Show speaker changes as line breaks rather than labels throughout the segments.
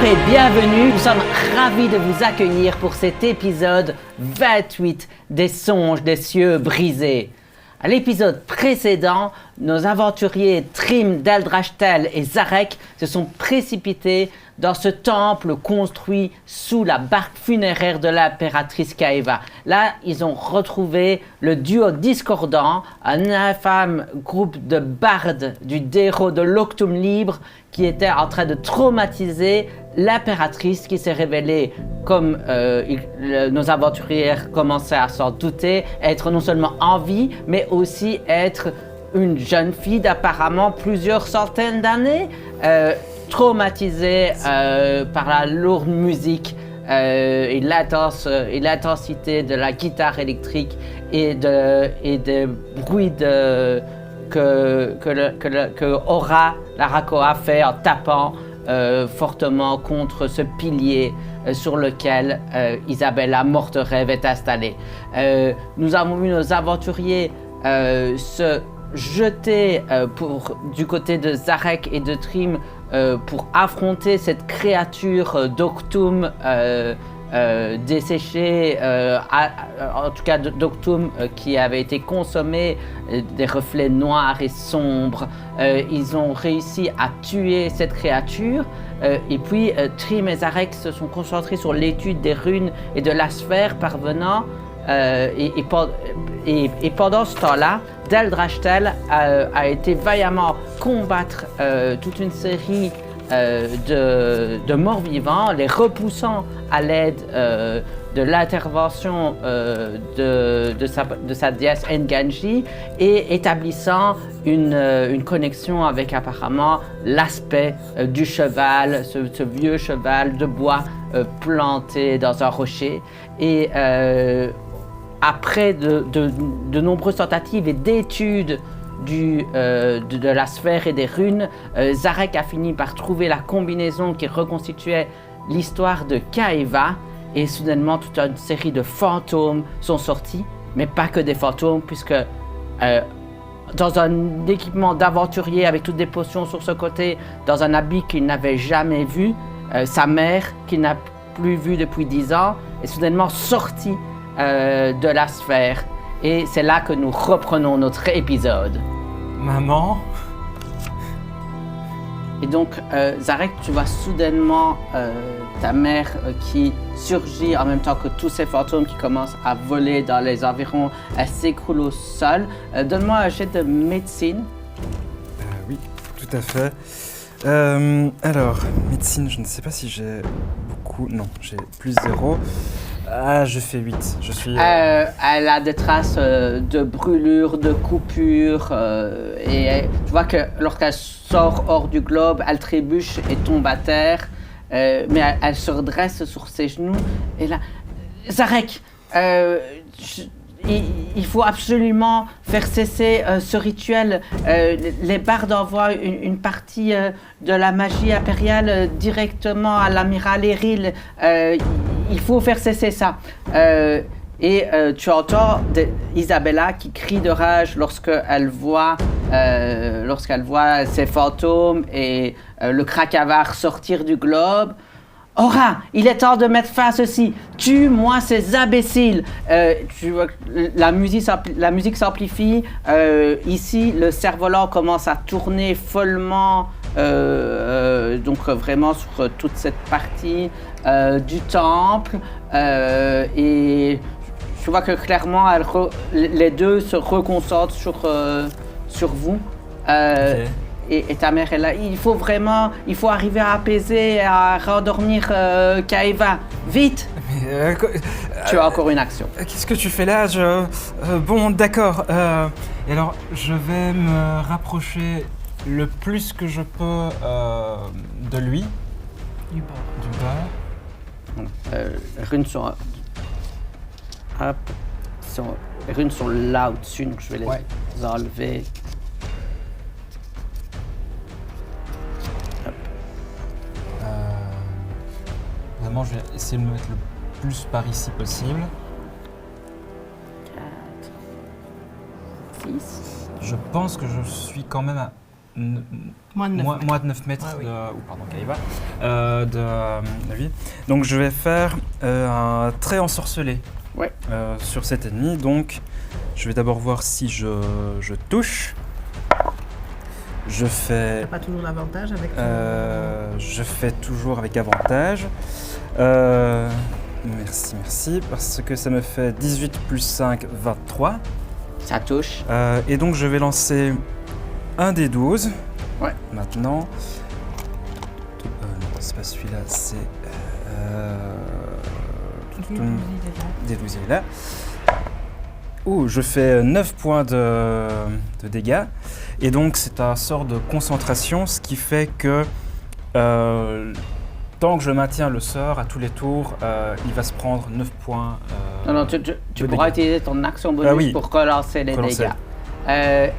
et bienvenue. Nous sommes ravis de vous accueillir pour cet épisode 28 des Songes des cieux brisés. À l'épisode précédent, nos aventuriers Trim, Deldrashtel et Zarek se sont précipités dans ce temple construit sous la barque funéraire de l'impératrice Kaeva. Là, ils ont retrouvé le duo discordant, un infâme groupe de bardes du Déro de l'Octum Libre qui était en train de traumatiser l'impératrice qui s'est révélée, comme nos aventuriers commençaient à s'en douter, être non seulement en vie, mais aussi être une jeune fille d'apparemment plusieurs centaines d'années, traumatisée par la lourde musique et l'intensité de la guitare électrique et des bruits que Aura, la Rakoa, fait en tapant fortement contre ce pilier sur lequel Isabella Morte-Rêve est installée. Nous avons vu nos aventuriers se jeter du côté de Zarek et de Trim pour affronter cette créature d'Octum desséchée, en tout cas d'Octum qui avait été consommée, des reflets noirs et sombres. Ils ont réussi à tuer cette créature et puis Trim et Zarek se sont concentrés sur l'étude des runes et de la sphère parvenant et pendant ce temps-là, Deldrashtel a été vaillamment combattre toute une série de morts-vivants, les repoussant à l'aide de l'intervention de sa déesse Nganji et établissant une connexion avec apparemment l'aspect du cheval, ce vieux cheval de bois planté dans un rocher. Et après de nombreuses tentatives et d'études de la sphère et des runes, Zarek a fini par trouver la combinaison qui reconstituait l'histoire de Kaeva, et soudainement toute une série de fantômes sont sortis, mais pas que des fantômes, puisque dans un équipement d'aventurier avec toutes des potions sur ce côté, dans un habit qu'il n'avait jamais vu, sa mère, qu'il n'a plus vue depuis 10 ans, est soudainement sortie de la sphère. Et c'est là que nous reprenons notre épisode.
Maman?
Et donc, Zarek, tu vois soudainement ta mère qui surgit en même temps que tous ces fantômes qui commencent à voler dans les environs. Elle s'écroule au sol. Donne-moi un jet de médecine.
Oui, tout à fait. Alors, médecine, je ne sais pas si j'ai beaucoup... Non, j'ai plus 0. Ah, je fais 8. Je suis...
Elle a des traces de brûlures, de coupures, et tu vois que lorsqu'elle sort hors du globe, elle trébuche et tombe à terre, mais elle se redresse sur ses genoux, et là... Zarek, il faut absolument faire cesser ce rituel. Les bardes envoient une partie de la magie impériale directement à l'amiral Eril. Il faut faire cesser ça. Et tu entends Isabella qui crie de rage lorsqu'elle voit ces fantômes et le Krakavar sortir du globe. Aura, il est temps de mettre fin à ceci. Tue-moi ces imbéciles. Tu vois, la musique s'amplifie. Ici, le cerf-volant commence à tourner follement, donc vraiment sur toute cette partie du temple. Et je vois que clairement, les deux se reconcentrent sur vous.
Ok.
Et ta mère est là. Il faut arriver à apaiser et à rendormir Kaeva. Vite!
Mais,
Tu as encore une action.
Qu'est-ce que tu fais là? Bon, d'accord. Et alors, je vais me rapprocher le plus que je peux de lui. Du bas.
Les runes sont... Hop. Les runes sont là au-dessus, donc je vais les enlever.
Vraiment, je vais essayer de me mettre le plus par ici possible.
4, 6.
Je pense que je suis quand même à moins de 9 mètres de lui. Donc je vais faire un trait ensorcelé sur cet ennemi. Donc je vais d'abord voir si je touche. Je fais...
T'as pas toujours l'avantage avec
Je fais toujours avec avantage. Merci, parce que ça me fait 18 plus 5, 23.
Ça touche.
Et donc je vais lancer un des 12.
Ouais.
Maintenant. Non, c'est pas celui-là, c'est... des 12, il est là. Je fais 9 points de dégâts. Et donc c'est un sort de concentration, ce qui fait que tant que je maintiens le sort à tous les tours, il va se prendre 9 points.
Non, tu pourras utiliser ton action bonus pour relancer les dégâts.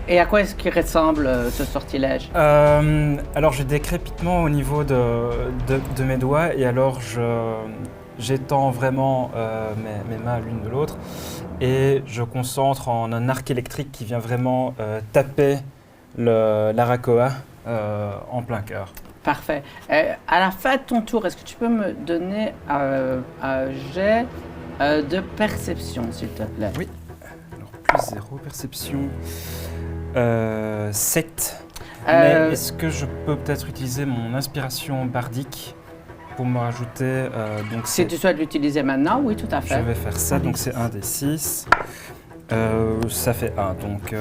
Et à quoi est-ce qu'il ressemble ce sortilège?
Alors j'ai des crépitements au niveau de mes doigts et alors j'étends vraiment mes mains l'une de l'autre et je concentre en un arc électrique qui vient vraiment taper l'Arakoa en plein cœur.
Parfait. À la fin de ton tour, est-ce que tu peux me donner un jet de perception, s'il te plaît?
Oui. Alors, plus 0, perception. 7. Mais est-ce que je peux peut-être utiliser mon inspiration bardique pour me rajouter...
si tu souhaites l'utiliser maintenant, oui, tout à fait.
Je vais faire ça, donc c'est 1 des 6. Ça fait 1, donc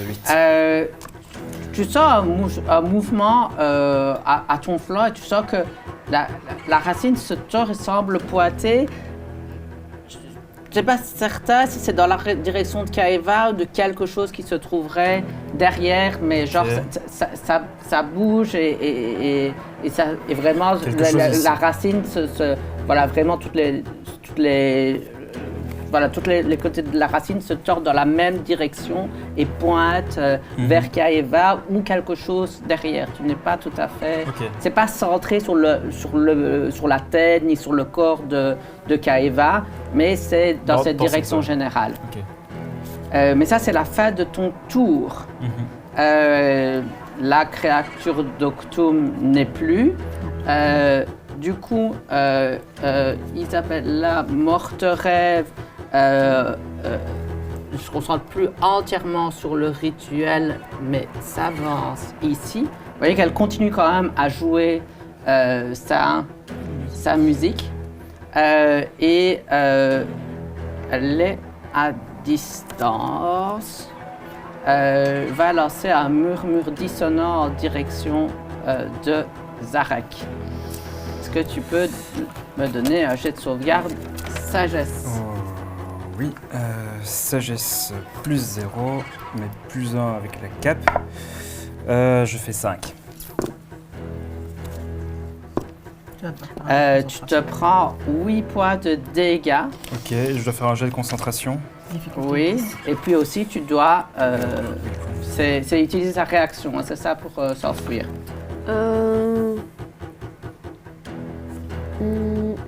8.
Tu sens un mouvement à ton flanc et tu sens que la racine se tord et semble pointer. Je ne sais pas certain si c'est dans la direction de Kaeva ou de quelque chose qui se trouverait derrière, mais genre ça bouge et vraiment la racine voilà, vraiment tous les côtés de la racine se tordent dans la même direction et pointent vers Kaeva ou quelque chose derrière. Tu n'es pas tout à fait... C'est pas centré sur la tête ni sur le corps de Kaeva, mais c'est dans cette direction générale. Mais ça, c'est la fin de ton tour. La créature d'Octum n'est plus. Du coup, Isabella, Morte-Rêve, ne se concentre plus entièrement sur le rituel, mais s'avance ici. Vous voyez qu'elle continue quand même à jouer sa musique. Et elle est à distance. Va lancer un murmure dissonant en direction de Zarek. Est-ce que tu peux me donner un jet de sauvegarde sagesse?
Oui, sagesse plus 0, mais plus 1 avec la cape. Je fais 5.
Tu te prends 8 points de dégâts.
Ok, je dois faire un jet de concentration.
Oui, et puis aussi tu dois... c'est utiliser sa réaction, hein, c'est ça pour s'enfuir.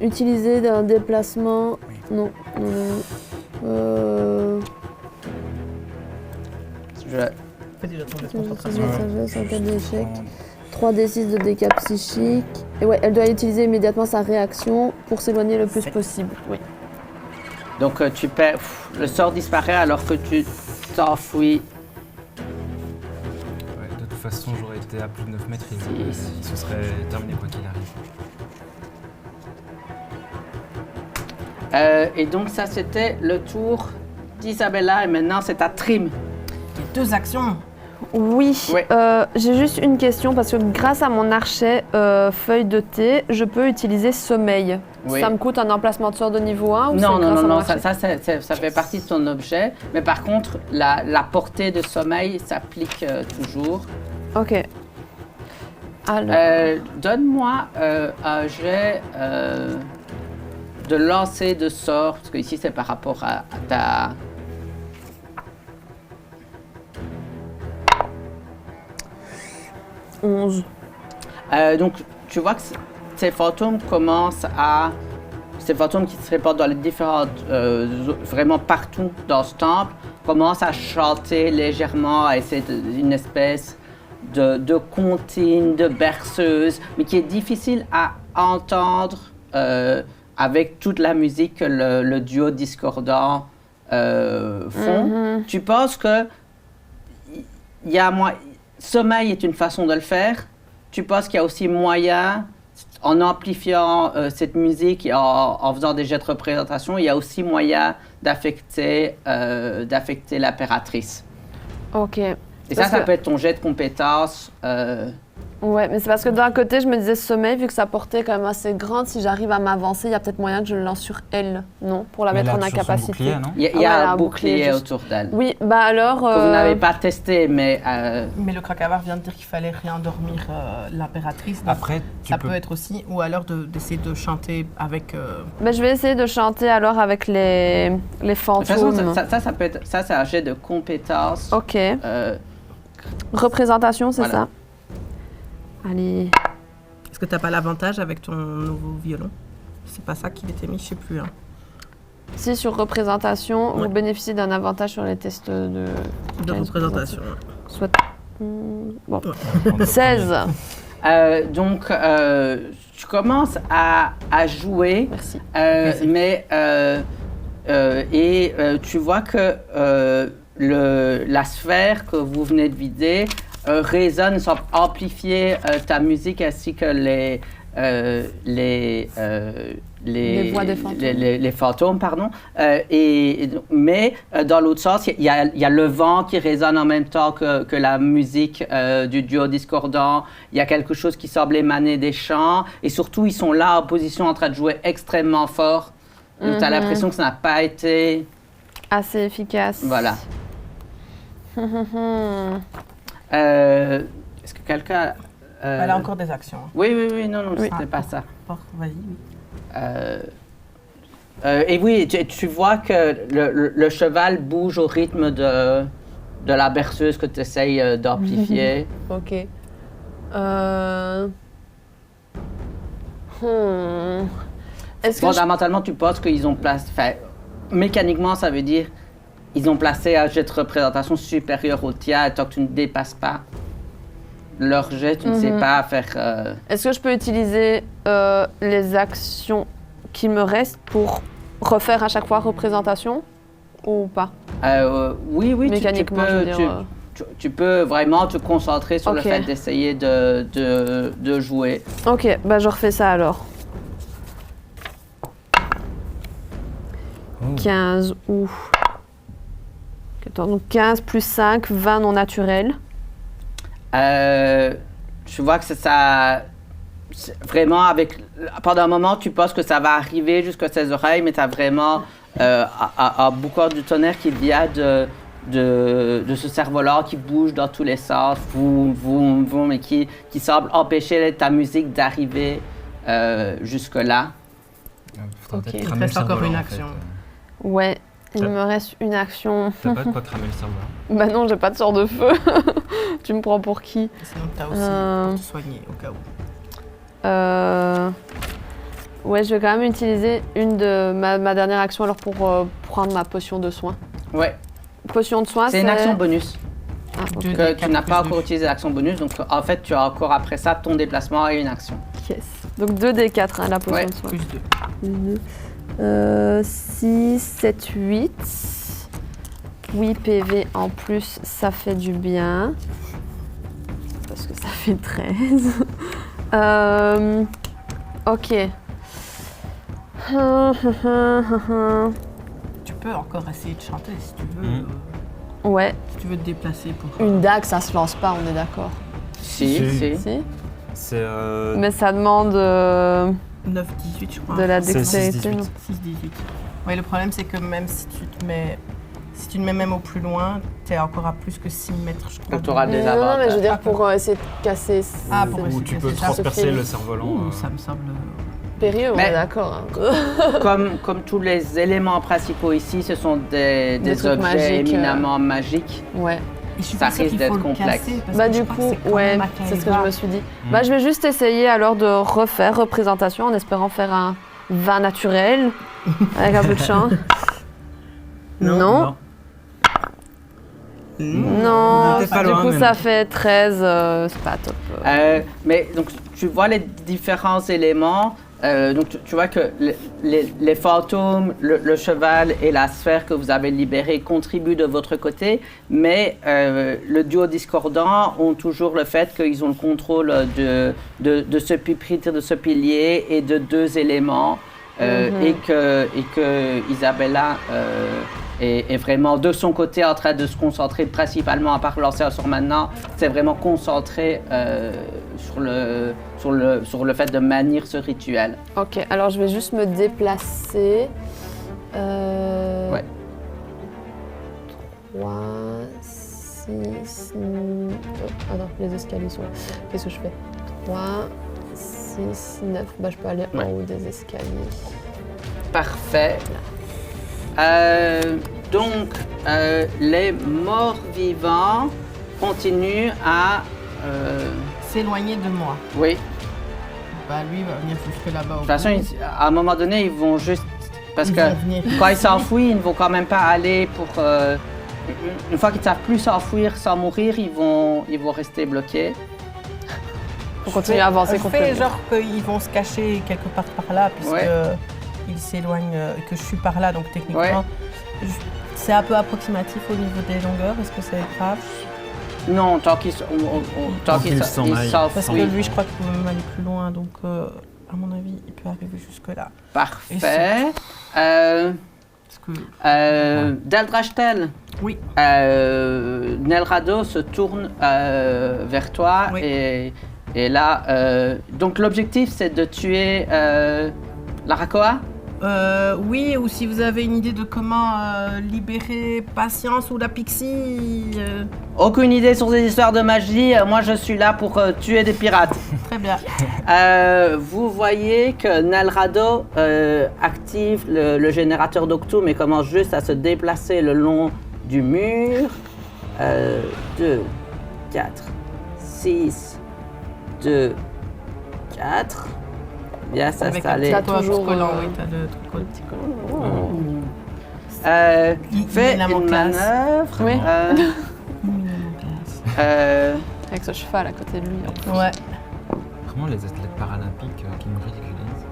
Utiliser un déplacement... Oui. Non.
Fais déjà ton jet de concentration.
Sagesse, un cas d'échec. 3d6 de dégâts psychiques. Et ouais, elle doit utiliser immédiatement sa réaction pour s'éloigner le plus possible. Oui.
Donc tu perds... le sort disparaît alors que tu t'enfuis.
Ouais, de toute façon, j'aurais été à plus de 9 mètres et ce serait terminé quoi qu'il arrive.
Et donc ça, c'était le tour d'Isabella et maintenant c'est à Trim.
Il y a 2 actions.
Oui, j'ai juste une question parce que grâce à mon archet feuille de thé, je peux utiliser sommeil. Oui. Ça me coûte un emplacement de sort de niveau 1 ou
Non, ça fait partie de ton objet. Mais par contre, la portée de sommeil s'applique toujours.
Ok. Alors...
donne-moi un jet de lancer de sort, parce que ici c'est par rapport à ta... donc, tu vois que ces fantômes commencent à... Ces fantômes qui se répandent dans les différentes... vraiment partout dans ce temple, commencent à chanter légèrement, à essayer une espèce de comptines, de berceuses, mais qui est difficile à entendre avec toute la musique que le duo discordant font. Tu penses que sommeil est une façon de le faire? Tu penses qu'il y a aussi moyen, en amplifiant cette musique et en faisant des jets de représentation, il y a aussi moyen d'affecter l'impératrice?
Ok.
Et ça peut être ton jet de compétences.
Ouais, mais c'est parce que d'un côté, je me disais sommeil, vu que sa portée est quand même assez grande, si j'arrive à m'avancer, il y a peut-être moyen que je le lance sur elle, non? Pour la mettre en incapacité.
Il y a un bouclier autour d'elle.
Oui, bah alors...
Que vous n'avez pas testé, mais...
Mais le Krakawar vient de dire qu'il fallait réendormir l'impératrice.
Après,
ça peut être aussi, ou alors d'essayer de chanter avec...
Bah, je vais essayer de chanter alors avec les fantômes.
De toute façon, ça peut être... Ça, c'est un jet de compétences.
Ok. Représentation, c'est
voilà.
ça? Allez.
Est-ce que tu n'as pas l'avantage avec ton nouveau violon? C'est pas ça qu'il était mis, je sais plus. Hein.
Si, sur représentation, vous bénéficiez d'un avantage sur les tests de
représentation.
Soit. Bon. 16.
Donc, tu commences à jouer.
Merci.
Mais tu vois que la sphère que vous venez de vider résonne, semble amplifier ta musique ainsi que les
voix des fantômes.
Les fantômes, pardon. Mais dans l'autre sens, il y a le vent qui résonne en même temps que la musique du duo discordant. Il y a quelque chose qui semble émaner des chants. Et surtout, ils sont là en position en train de jouer extrêmement fort. Donc, tu as l'impression que ça n'a pas été...
assez efficace.
Voilà. Est-ce que quelqu'un...
Elle a encore des actions. Hein.
Oui, non, c'était pas ça.
Vas-y,
oui. Et oui, tu vois que le cheval bouge au rythme de la berceuse que tu essayes d'amplifier.
Ok.
Fondamentalement, tu penses qu'ils ont placé... Enfin, mécaniquement, ça veut dire ils ont placé un jet de représentation supérieur au tien, et tant que tu ne dépasses pas leur jet, tu ne sais pas faire...
Est-ce que je peux utiliser les actions qui me restent pour refaire à chaque fois représentation ou pas?
Oui,
mécaniquement,
tu peux vraiment te concentrer sur le fait d'essayer de jouer.
Ok, bah je refais ça alors. 15 ou... Donc 15 plus 5, 20 non naturel.
Tu vois que ça vraiment pendant un moment, tu penses que ça va arriver jusqu'à tes oreilles, mais tu as vraiment un boucan du tonnerre qui vient de ce cerf-volant qui bouge dans tous les sens, et qui semble empêcher ta musique d'arriver jusque-là.
Il te reste encore une action.
Ouais. Il me reste une action.
T'as pas de quoi cramer le cerveau?
Bah non, j'ai pas de sort de feu. Tu me prends pour qui?
Sinon, t'as aussi pour te soigner au cas où.
Ouais, je vais quand même utiliser une de ma dernière action alors pour prendre ma potion de soin.
Ouais.
Potion de soin,
c'est une action bonus.
Okay.
Que tu n'as pas encore utilisé l'action bonus, donc en fait, tu as encore après ça ton déplacement et une action.
Yes. Donc 2d4, hein, la potion de soin.
Plus 2.
6, 7, 8. 8 PV en plus, ça fait du bien. Parce que ça fait 13. Ok.
Tu peux encore essayer de chanter si tu veux.
Ouais.
Si tu veux te déplacer pour...
Une dague, ça se lance pas, on est d'accord?
Si.
C'est...
Mais ça demande...
9-18, je crois.
De la dextérité.
6-18. Oui, le problème, c'est que même si tu te mets même au plus loin, t'es encore à plus que 6 mètres, je crois.
Donc, tu auras des avantages.
Non, mais je veux dire pour essayer de casser...
Ou tu peux transpercer le cerf-volant.
Ça me semble...
Périlleux, on est d'accord.
Comme tous les éléments principaux ici, ce sont des objets
magiques,
éminemment magiques.
Ouais.
Ça risque d'être complexe.
Bah du coup, ouais, c'est ce que je me suis dit. Bah je vais juste essayer alors de refaire représentation en espérant faire un 20 naturel avec un peu de chance. Non. Non,
T'es pas
du
loin,
coup
mais
ça
non.
fait 13, c'est pas top.
Mais donc tu vois les différents éléments. Donc tu vois que les fantômes, le cheval et la sphère que vous avez libérés contribuent de votre côté, mais le duo discordant ont toujours le fait qu'ils ont le contrôle de ce pupitre, de ce pilier et de 2 éléments, et que Isabella est vraiment de son côté en train de se concentrer principalement, à part lancer un sort maintenant, c'est vraiment concentré sur le fait de maintenir ce rituel.
Ok, alors je vais juste me déplacer.
Ouais.
3, 6... Ah non, les escaliers sont là. Qu'est-ce que je fais 3, 6, 9... Bah je peux aller en haut des escaliers.
Parfait. Donc, les morts vivants continuent à...
S'éloigner de moi.
oui,
Bah lui, il va venir jusque là-bas.
de toute façon, à un moment donné, ils vont juste... Parce
Ils
que
vont venir
quand ils
ici.
s'enfuient, ils ne vont quand même pas aller pour... une fois qu'ils ne savent plus s'enfuir sans mourir, ils vont rester bloqués.
Pour continuer à avancer
Je
contre
fais
le mur.
genre qu'ils vont se cacher quelque part par là, puisque
Ouais.
ils s'éloignent, que je suis par là, donc techniquement,
Ouais.
c'est un peu approximatif au niveau des longueurs. Est-ce que c'est grave?
Non, tant qu'ils
Tant qu'ils s'en aillent.
Parce que
s'enfuient.
lui, je crois qu'il peut même aller plus loin, donc à mon avis, il peut arriver jusque-là.
Parfait.
Parce que...
Deldrachtel.
Oui.
Nelrado se tourne vers toi
Oui.
et là, donc l'objectif c'est de tuer l'Arakoa.
Oui, ou si vous avez une idée de comment libérer Patience ou la Pixie,
Aucune idée sur ces histoires de magie, moi je suis là pour tuer des pirates.
très bien.
Vous voyez que Nelrado active le générateur d'Octum et commence juste à se déplacer le long du mur. 2, 4, 6, 2, 4. Bien
Avec un
s'installer.
petit
T'as
toit
toujours,
collant,
euh,
oui, t'as le truc collant.
Petit collant.
Il
Fais
est là, mon
une
classe.
manœuvre.
Oui.
Euh,
Avec ce cheval à côté de lui. en plus.
Ouais.
Vraiment les athlètes paralympiques qui nous ridiculisent.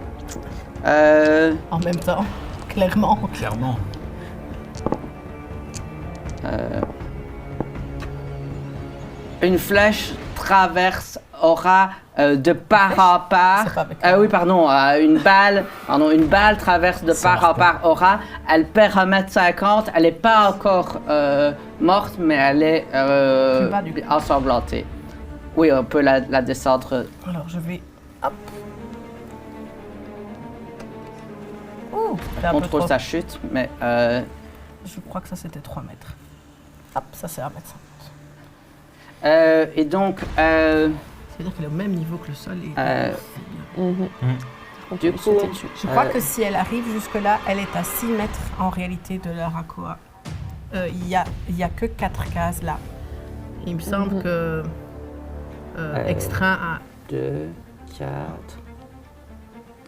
En même temps, clairement.
Clairement.
Une flèche traverse Aura de part en part.
C'est pas avec
Oui, pardon, une balle traverse de part en part Aura. Elle perd 1,50 m. Elle n'est pas encore morte, mais elle est
Plus bas, du coup.
ensanglantée. Oui, on peut la descendre.
Alors, je vais... Hop. Oh, c'était un peu
Contrôle
trop.
sa chute, mais
Je crois que ça, c'était 3 mètres. Hop, ça, c'est 1,50 m.
et donc
C'est-à-dire qu'elle est au même niveau que le sol. Et...
Mhm.
du coup,
Je crois que si elle arrive jusque-là, elle est à 6 mètres en réalité de la Rakoa. Il y a que 4 cases là. Il me semble que extra a...
2, 4,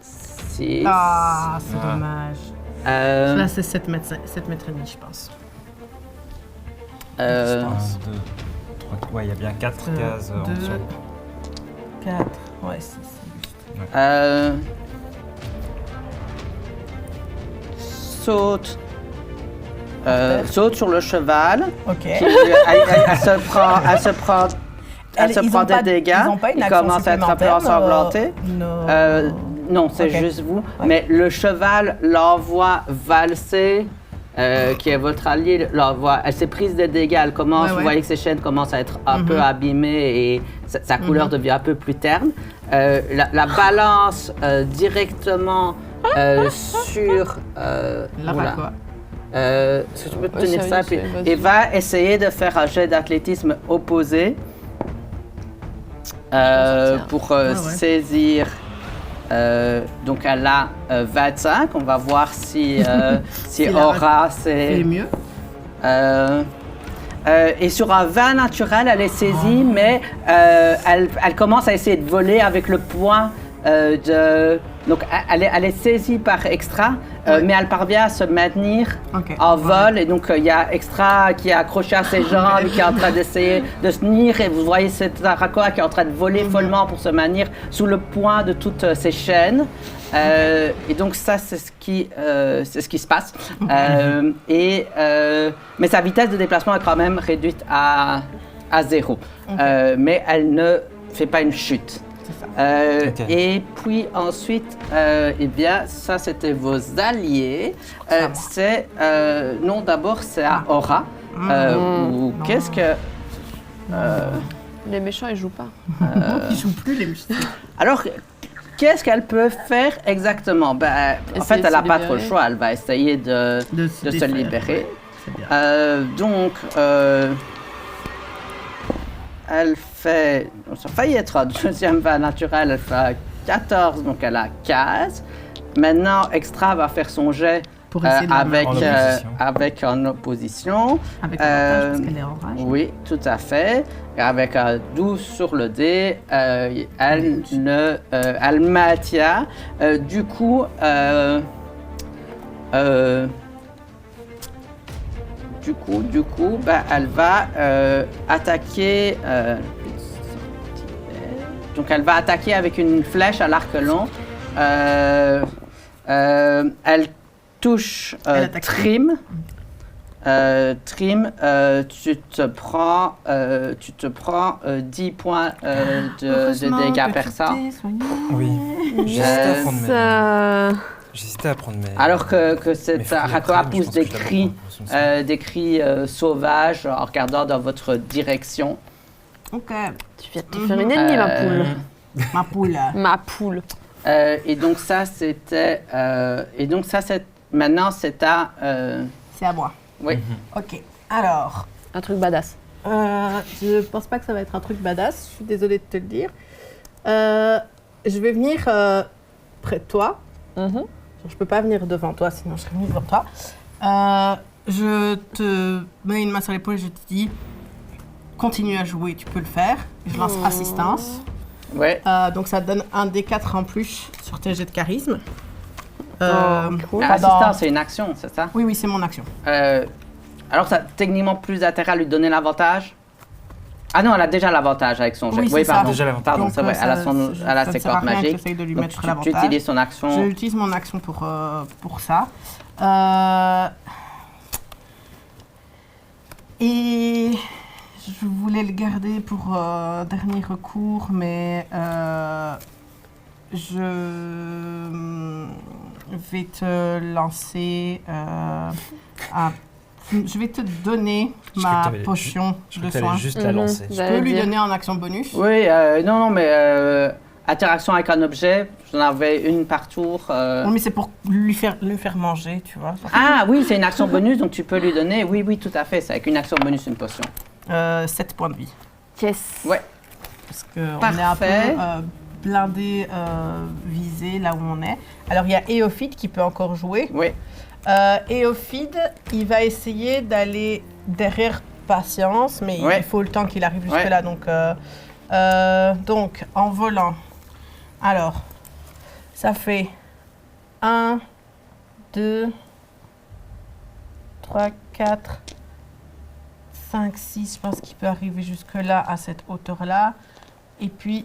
6.
Ah, c'est
Ah.
dommage. Là, c'est 7 mètres et demi, je pense.
1, 2, 3, ouais, il y a bien 4 cases en
2,
dessous.
4, ouais, 6, c'est juste.
Saute. Saute sur le cheval.
Ok.
Elle se prend des dégâts.
Ils ont pas une
Il
action
commence à être un peu
supplémentaire,
ensanglanté. Non, c'est
Ok.
juste vous. Mais le cheval l'envoie valser, qui est votre allié. Elle s'est prise des dégâts. Elle commence,
Ouais,
vous
ouais.
voyez que ses chaînes commencent à être un peu abîmées et sa couleur devient un peu plus terne. La balance directement sur...
La
oula.
Rakoa.
Est-ce que tu peux te
Ouais,
tenir
ça,
ça
oui,
puis,
vas-y.
et va essayer de faire un jet d'athlétisme opposé
sortir.
pour
ouais.
saisir. Donc elle a 25. On va voir si si
la
Aura
C'est
c'est.
mieux.
Et sur un 20 naturel, elle est saisie, mais elle commence à essayer de voler avec le poing de... Donc elle est saisie par Extra, mais elle parvient à se maintenir
Ok.
en vol. Et donc, il y a Extra qui est accroché à ses jambes, qui est en train d'essayer de se tenir. Et vous voyez cette Arakoa qui est en train de voler follement pour se maintenir sous le poids de toutes ces chaînes. Et donc, ça, c'est ce qui se passe. Mais sa vitesse de déplacement est quand même réduite à 0. Mais elle ne fait pas une chute.
C'est ça.
Ok.
Et puis ensuite, eh bien, ça c'était vos alliés. Non, d'abord c'est à Aura. Ou qu'est-ce que.
Les méchants, ils jouent pas.
Ils jouent plus les muscles.
Alors, qu'est-ce qu'elle peut faire exactement? Ben, en
Essayer
fait,
de
elle
se
n'a pas trop le
libérer.
choix. Elle va essayer de se
défaire.
libérer.
C'est bien.
Donc, elle fait. Ça a failli être un deuxième vin naturel. Elle fait 14, donc elle a 15. Maintenant, Extra va faire son jet
Pour essayer de la
avec,
En opposition.
avec en opposition.
Avec avantage parce qu'elle est en rage.
Oui, tout à fait. Et avec un 12 sur le dé, elle maintient. Du coup, ben, elle va attaquer. Donc, elle va attaquer avec une flèche à l'arc long. Elle touche
Elle attaque.
Trim. Trim, tu te prends 10 points de dégâts perçants.
Oui. J'hésitais à prendre mes...
Ça...
J'hésitais à prendre mes...
Alors que
mes
cette
fruits
Arakoa
après, mais je
pousse
pense que
des
je la
cris,
prends.
des cris sauvages en regardant dans votre direction.
Ok.
Tu viens de te faire une ennemie, ma poule.
Ma poule.
Ma poule.
Et donc ça, c'était... Maintenant, c'est à...
C'est à moi.
oui.
Ok. Alors,
Un truc badass.
je pense pas que ça va être un truc badass. Je suis désolée de te le dire. Je vais venir près de toi.
Mhm.
Je peux pas venir devant toi, sinon je serais venue devant toi. Je te mets une main sur l'épaule et je te dis continue à jouer, tu peux le faire. Je lance assistance.
Ouais.
Donc ça donne un D4 en plus sur tes jets de charisme.
cool.
Assistance, c'est une action, c'est ça?
Oui, c'est mon action.
Alors, ça a techniquement plus intérêt à lui donner l'avantage? Ah non, elle a déjà l'avantage avec son jet.
Oui, c'est ça.
pardon.
Déjà l'avantage.
Pardon,
Donc,
c'est vrai, elle a,
ça
ses
ne sert à
cordes
rien que
magiques.
j'essaye de lui
Donc,
mettre
tu
l'avantage.
utilises son action.
J'utilise mon action pour ça. Et je voulais le garder pour dernier recours, mais je vais te lancer je vais te donner
Je crois que
ma
t'avais-
potion
Je
de
crois que t'allais
soin.
juste la lancer.
Je peux lui donner en action bonus.
Oui, non, mais interaction avec un objet, j'en avais une par tour.
Oui, mais c'est pour lui faire manger, tu vois.
Ah oui, c'est une action bonus, donc tu peux lui donner. Oui, oui, tout à fait, c'est avec une action bonus, une potion.
7 points de vie.
Yes.
Ouais.
Parce qu'on est un
Parfait.
peu blindé, visé là où on est. Alors, il y a Éophide qui peut encore jouer.
Oui.
Éophide, il va essayer d'aller derrière Patience, mais
Ouais.
il faut le temps qu'il arrive
Ouais.
jusque-là. Donc, en volant. Alors, ça fait 1, 2, 3, 4, 5, 6. Je pense qu'il peut arriver jusque-là, à cette hauteur-là. Et puis...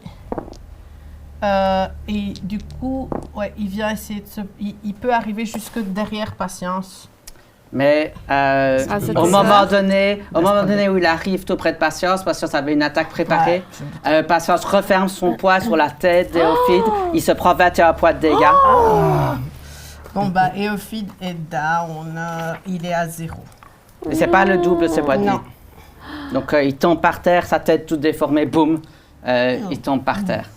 et du coup, ouais, il vient essayer de se... Il peut arriver jusque derrière Patience.
Mais
c'est
au
ça.
moment donné, où il arrive tout près de Patience, Patience avait une attaque préparée.
Ouais,
Patience referme son poids sur la tête d'Éophide. Il se prend 21 points de dégâts.
Bon, bah, Éophide est down. Il est à 0.
Et c'est pas le double de ses points de vie.
Non.
Donc il tombe par terre, sa tête toute déformée, boum, il tombe par terre.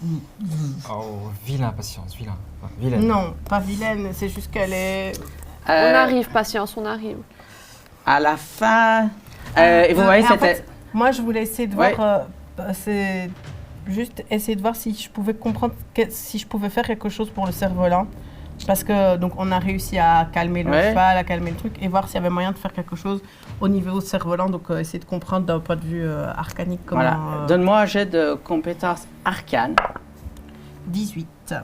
Oh, vilain, patience, vilain. Enfin, vilaine.
Non, pas vilaine, c'est juste qu'elle est...
On arrive, patience, on arrive.
À la fin, et vous voyez,
en
c'était...
fait, moi, je voulais essayer de
Ouais.
voir... c'est juste essayer de voir si je pouvais comprendre, si je pouvais faire quelque chose pour le cerf-volant. Parce que, donc, on a réussi à calmer le
Ouais.
cheval, à calmer le truc, et voir s'il y avait moyen de faire quelque chose au niveau cerf-volant. Donc, essayer de comprendre d'un point de vue arcanique comment...
Voilà. Donne-moi un jet de compétences arcanes.
18.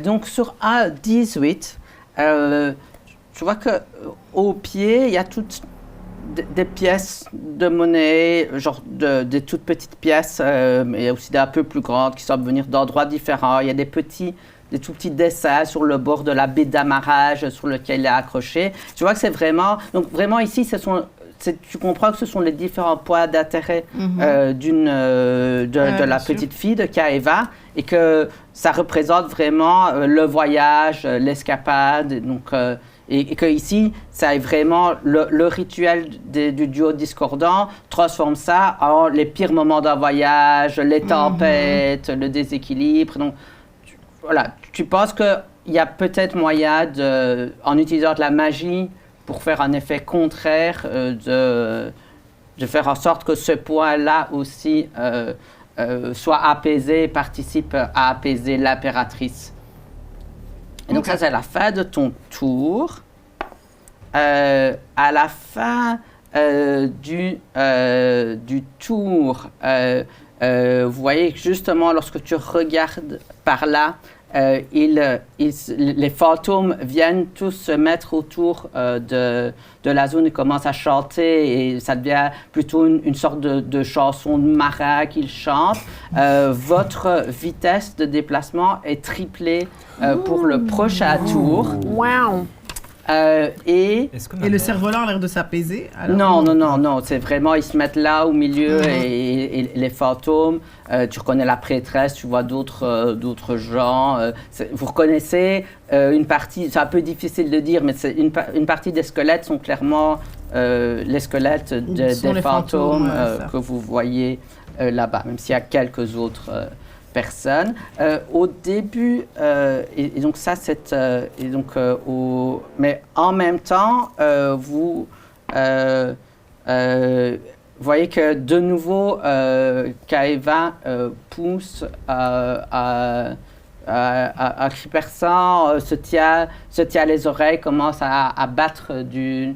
Donc sur un 18, tu vois que au pied, il y a toutes des pièces de monnaie, genre des toutes petites pièces, mais il y a aussi des un peu plus grandes qui semblent venir d'endroits différents. Il y a des tout petits dessins sur le bord de la baie d'amarrage sur lequel il est accroché. Tu vois que c'est vraiment... Donc vraiment ici, tu comprends que ce sont les différents points d'intérêt de la petite fille, de Kaeva, et que ça représente vraiment le voyage, l'escapade. Donc, et que ici, ça est vraiment le rituel du duo discordant transforme ça en les pires moments d'un voyage, les tempêtes, le déséquilibre. Donc, voilà, tu penses qu'il y a peut-être moyen, en utilisant de la magie, pour faire un effet contraire, de faire en sorte que ce point-là aussi soit apaisé et participe à apaiser l'impératrice. Et donc ça, c'est la fin de ton tour. À la fin du tour, vous voyez que justement, lorsque tu regardes par là, les fantômes viennent tous se mettre autour de la zone et commencent à chanter, et ça devient plutôt une sorte de chanson de marin qu'ils chantent. Votre vitesse de déplacement est triplée pour le prochain tour.
Wow!
Et
le cerf-volant a l'air de s'apaiser?
Non, c'est vraiment, ils se mettent là au milieu et les fantômes, tu reconnais la prêtresse, tu vois d'autres gens. Vous reconnaissez une partie, c'est un peu difficile de dire, mais c'est une partie des squelettes sont clairement les squelettes des fantômes que vous voyez là-bas, même s'il y a quelques autres personnes. Au début, et donc ça, mais en même temps, vous voyez que de nouveau, Kaeva pousse un cri perçant, se tient les oreilles, commence à battre du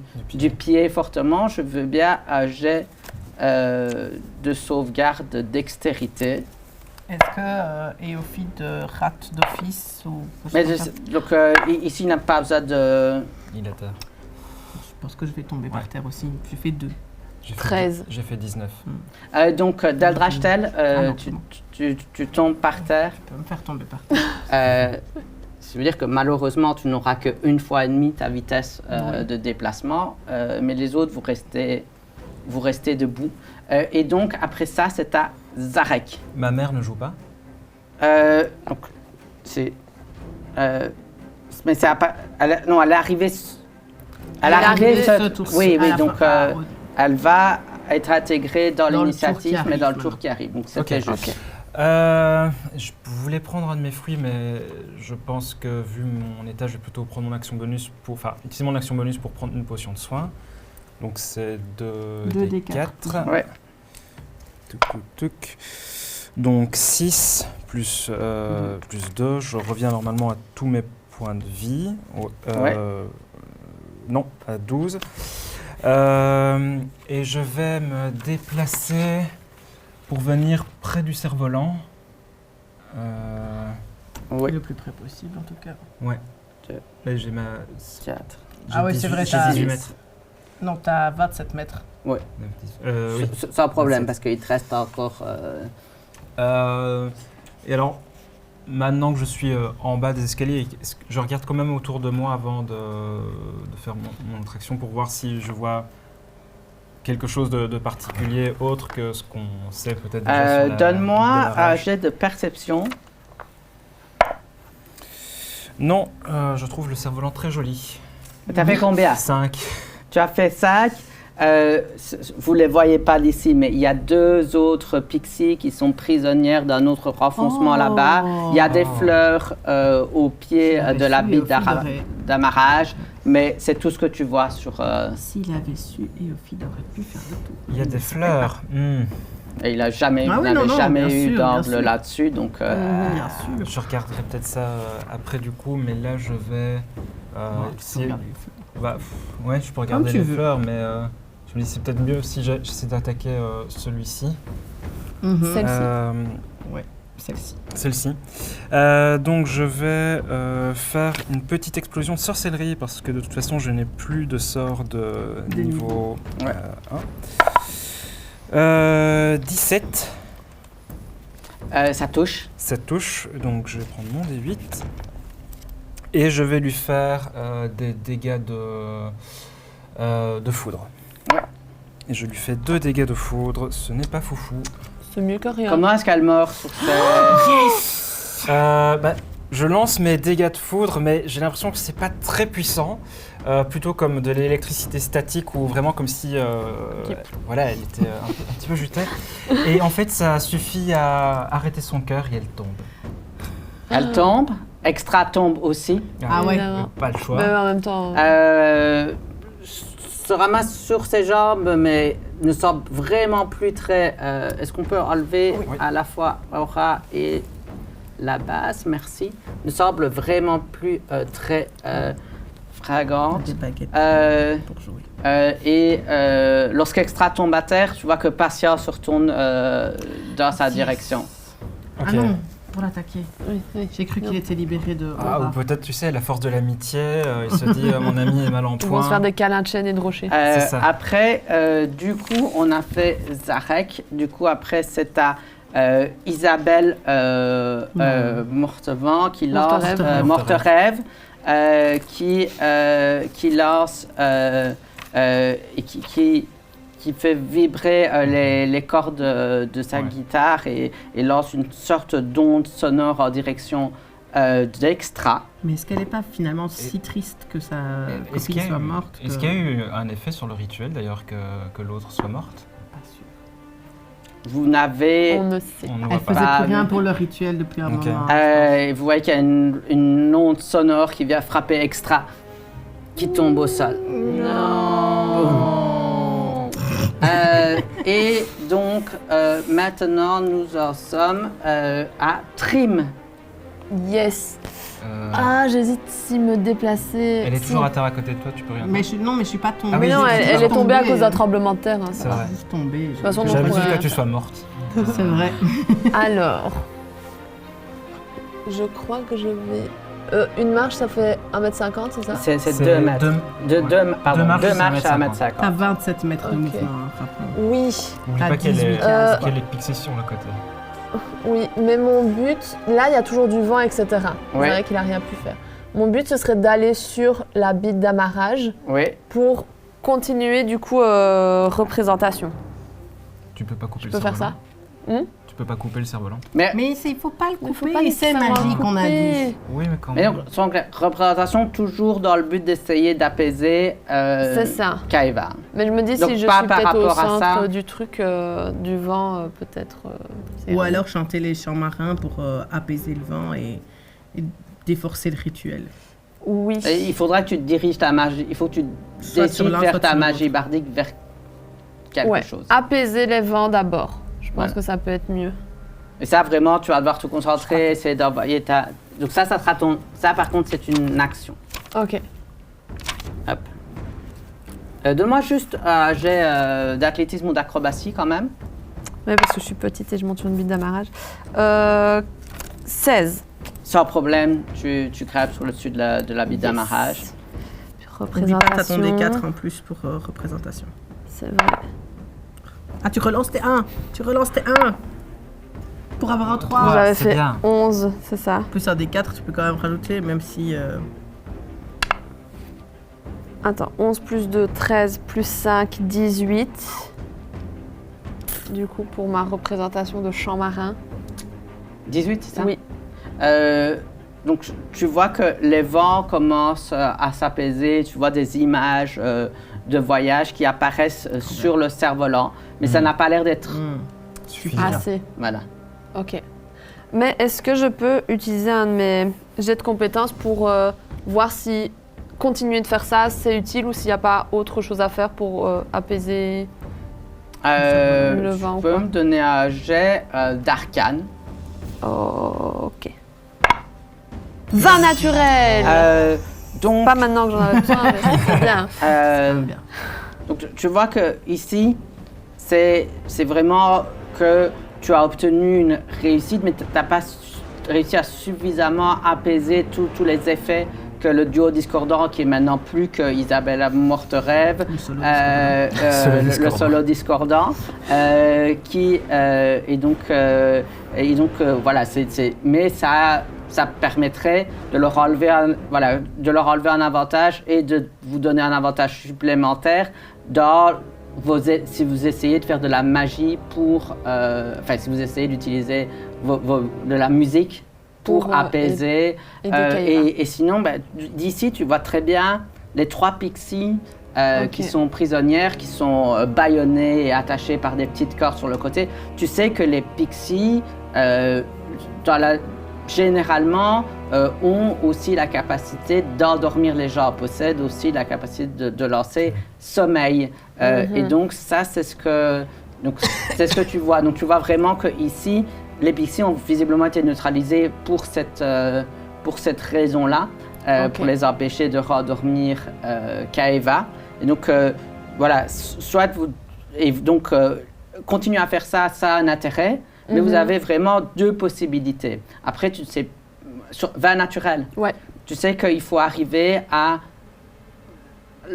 pied fortement. Je veux bien un jet de sauvegarde dextérité.
Est-ce que Éophyte rate d'office ou...
Donc ici, il n'a pas besoin de...
Il a terre.
Je pense que je vais tomber par terre aussi. J'ai fait 2.
13.
J'ai fait 19.
Donc, Daldrachtel, tu tombes par terre.
Tu peux me faire tomber par terre.
Ça veut dire que malheureusement, tu n'auras qu'une fois et demie ta vitesse de déplacement, mais les autres, vous restez debout. Et donc, après ça, c'est à Zarek.
Ma mère ne joue pas?
Donc, c'est... mais c'est elle est arrivée... Elle est arrivée
ce tour-ci.
Oui,
À la
donc
fin.
elle va être intégrée dans
Dans le tour
l'initiative,
qui
mais dans le
arrive.
tour qui arrive. Donc, c'était
Ok.
juste.
Je voulais prendre un de mes fruits, mais je pense que vu mon état, je vais plutôt prendre mon action bonus utiliser mon action bonus pour prendre une potion de soin. Donc c'est 2d4.
Ouais.
Tuc. Donc 6 plus 2, je reviens normalement à tous mes points de vie. Non, à 12. Et je vais me déplacer pour venir près du cerf-volant.
Oui.
Le plus près possible, en tout cas.
Ouais.
Deux.
Là, j'ai ma...
4.
Ah oui, c'est vrai,
j'ai
t'as
18 mètres.
Non, t'as 27 mètres.
Oui.
Sans problème,
27.
parce qu'il te reste encore...
Et alors, maintenant que je suis en bas des escaliers, je regarde quand même autour de moi avant de faire mon autre action pour voir si je vois quelque chose de particulier autre que ce qu'on sait peut-être déjà sur la
donne-moi un
démarrage.
jet de perception.
Non, je trouve le cerf-volant très joli.
T'as fait combien?
5.
Tu as fait 5. Vous ne les voyez pas d'ici, mais il y a 2 autres pixies qui sont prisonnières d'un autre renfoncement là-bas. Il y a des fleurs au pied de la bite d'amarrage, mais c'est tout ce que tu vois sur...
S'il avait su, Éophyte aurait pu faire le tour.
Il y a des fleurs.
Et il n'avait jamais
Ah oui,
eu
non, bien
d'angle
sûr, bien sûr.
là-dessus, donc...
Bien sûr.
Je regarderai peut-être ça après du coup, mais là je vais... Ouais, je peux regarder
Comme tu
les
veux.
fleurs, mais je me dis c'est peut-être mieux si j'essaie d'attaquer celui-ci.
Celle-ci.
Celle-ci.
Celle-ci. Donc je vais faire une petite explosion de sorcellerie parce que de toute façon je n'ai plus de sort de
Des
niveau
Ouais.
1. 17.
Ça touche.
Ça touche, donc je vais prendre mon D8. Et je vais lui faire des dégâts de foudre.
Ouais.
Et je lui fais 2 dégâts de foudre, ce n'est pas foufou.
C'est mieux que rien.
Comment est-ce qu'elle meurt sur ce...
Je lance mes dégâts de foudre, mais j'ai l'impression que c'est pas très puissant. Plutôt comme de l'électricité statique ou vraiment comme si voilà, elle était un petit peu jutée. Et en fait, ça suffit à arrêter son cœur et elle tombe.
Elle tombe. Extra tombe aussi.
Ah ouais.
Évidemment.
Pas le choix.
Mais en même temps,
Se ramasse sur ses jambes, mais ne semble vraiment plus très... Est-ce qu'on peut enlever
Oui.
à la fois Aura et la base? Merci. Ne semble vraiment plus très fragante.
Des baguettes pour jouer.
Lorsqu'Extra tombe à terre, tu vois que Passia se retourne dans sa direction.
Ok.
Ah non, pour l'attaquer.
oui.
J'ai cru qu'il était libéré de...
Ah, ou peut-être, tu sais, la force de l'amitié, il se dit mon ami est mal en
Ils vont se faire
point.
des câlins de chaîne et de rochers.
C'est ça.
Après, du coup, on a fait Zarek. Du coup, après, c'est à Isabelle Mortevent qui lance
Morterève.
Morterève, qui lance et qui fait vibrer les cordes de sa
Ouais.
guitare et lance une sorte d'onde sonore en direction d'Extra.
Mais est-ce qu'elle n'est pas finalement si triste que sa
Est-ce
copine
qu'il y a
soit
eu-
morte
est-ce qu'il y a eu un effet sur le rituel d'ailleurs que l'autre soit morte?
Pas sûr.
Vous n'avez...
On ne sait.
On ne
Elle
voit
faisait
pas.
pas.
plus rien pour le rituel depuis un
Ok.
moment.
Et vous voyez qu'il y a une onde sonore qui vient frapper Extra, qui tombe au sol. Et donc, maintenant, nous en sommes à Trim.
Yes.
Euh,
Ah, j'hésite si me déplacer.
Elle est
si-
toujours à terre à côté de toi, tu peux rien faire.
Non, mais je suis pas tombée.
Ah oui,
Mais non,
je-
elle,
je-
elle
je-
est tombée à
tombée,
cause d'un tremblement de terre. hein,
C'est
ça va.
vrai.
Juste tombée.
De toute façon,
J'ai
on
l'habitude
pourrait-
que tu sois morte.
C'est vrai.
Alors, je crois que je vais... une marche, ça fait 1m50, c'est ça?
C'est 2 mètres.
ouais.
Pardon,
Deux marches,
deux
c'est
marches à
1m50.
1m50.
T'as 27 mètres de
Ok.
mouvement, hein, rappelons.
Oui,
N'oublie
T'as
pas qu'elle
18
est,
cases,
qu'elle est pixée sur le côté.
oui, mais mon but... Là, il y a toujours du vent, etc.
Ouais.
C'est vrai qu'il n'a rien pu faire. Mon but, ce serait d'aller sur la bite d'amarrage
Oui.
pour continuer, du coup, représentation.
Tu peux pas couper
Je
le
peux faire ça?
cerf-volant. Tu peux pas couper le cerf-volant.
Mais
Mais il faut pas le
Il faut
couper,
pas
c'est
nécessairement
magique, on a
couper.
dit.
Oui, mais quand
Mais
même.
donc, son représentation toujours dans le but d'essayer d'apaiser
C'est ça.
Kaivan.
Mais je me dis,
Donc,
si je
pas
suis
par
peut-être au
rapport à
centre
ça.
du truc, du vent, peut-être... c'est
Ou
rien.
alors chanter les chants marins pour apaiser le vent et déforcer le rituel.
Oui.
Et il faudra que tu te diriges ta magie. Il faut que tu
Soit sur
décides
l'un,
faire
soit
ta
sur
magie
l'autre.
bardique vers quelque
Ouais.
chose.
Apaiser les vents d'abord. Je pense
Voilà.
que ça peut être mieux.
Et ça, vraiment, tu vas devoir te concentrer, essayer d'envoyer ta... Donc ça sera ton... Ça, par contre, c'est une action.
Ok.
Hop. Donne-moi juste un jet d'athlétisme ou d'acrobatie, quand même.
Oui, parce que je suis petite et je monte sur une bite d'amarrage. 16.
Sans problème, tu crèves sur le dessus de la bite
Yes.
d'amarrage.
N'oublie pas, t'as ton
Représentation.
D4 en plus pour représentation.
C'est vrai.
Ah, tu relances tes 1. Tu relances tes 1. Pour avoir un 3.
J'avais
c'est
fait
bien.
11, c'est ça.
Plus un D4, tu peux quand même rajouter, même si...
Attends, 11 plus 2, 13 plus 5, 18. Du coup, pour ma représentation de champ marin.
18, c'est ça?
Oui.
Donc, tu vois que les vents commencent à s'apaiser. Tu vois des images de voyage qui apparaissent sur le cerf-volant. Mais ça n'a pas l'air d'être...
Suffisant.
Assez.
Voilà.
Ok. Mais est-ce que je peux utiliser un de mes jets de compétences pour voir si continuer de faire ça, c'est utile ou s'il n'y a pas autre chose à faire pour apaiser le vent
Tu
ou
peux
quoi?
me donner un jet d'arcane.
Ok. 20 naturel.
Donc,
Pas maintenant que j'en avais besoin, mais c'est bien.
bien.
donc, tu vois que ici, c'est vraiment que tu as obtenu une réussite, mais tu n'as pas réussi à suffisamment apaiser tous les effets que le duo discordant, qui est maintenant plus que Isabella morte rêve, le solo discordant, voilà, mais ça permettrait de leur enlever un avantage et de vous donner un avantage supplémentaire si vous essayez de faire de la magie si vous essayez d'utiliser de la musique pour apaiser. Et sinon, d'ici, tu vois très bien les 3 pixies qui sont prisonnières, qui sont bâillonnées et attachées par des petites cordes sur le côté. Tu sais que les pixies, généralement, ont aussi la capacité d'endormir les gens, possèdent aussi la capacité de lancer sommeil. Et donc, ça, c'est ce que tu vois. Donc, tu vois vraiment qu'ici, les pixies ont visiblement été neutralisés pour cette raison-là, pour les empêcher de rendormir Kaeva. Et donc, voilà, continuez à faire ça, ça a un intérêt, mais vous avez vraiment 2 possibilités. Après, tu sais, vin naturel.
Ouais.
Tu sais qu'il faut arriver à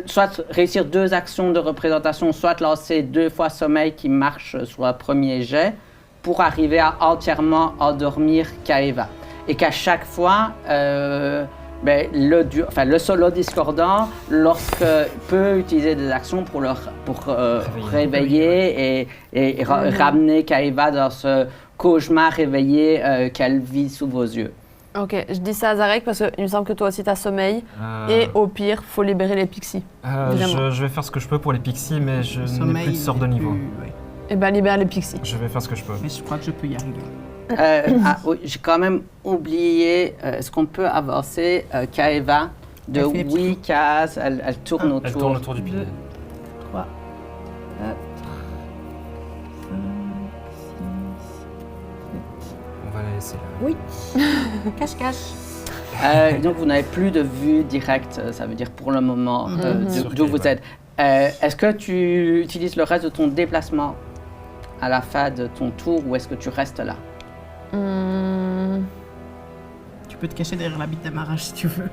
soit réussir 2 actions de représentation, soit lancer 2 fois sommeil qui marche sur le premier jet, pour arriver à entièrement endormir Kaeva. Et qu'à chaque fois, le solo discordant, peut utiliser des actions pour réveiller et ramener Kaeva dans ce cauchemar réveillé qu'elle vit sous vos yeux.
Ok, je dis ça à Zarek parce qu'il me semble que toi aussi tu as sommeil. Et au pire, faut libérer les pixies.
Je vais faire ce que je peux pour les pixies, mais je n'ai plus de sort de niveau.
Et libère les pixies.
Je vais faire ce que je peux.
Mais je crois que je peux y arriver.
Oui, j'ai quand même oublié, est-ce qu'on peut avancer Kaeva de 8 cases, elle tourne autour.
Elle tourne autour du pilier.
3, 4, 5, 6,
On va la laisser là.
7, 8. Cache-cache.
Donc vous n'avez plus de vue directe, ça veut dire pour le moment, d'où vous êtes. Est-ce que tu utilises le reste de ton déplacement à la fin de ton tour ou est-ce que tu restes là?
Tu peux te cacher derrière la bite d'amarrage si tu veux.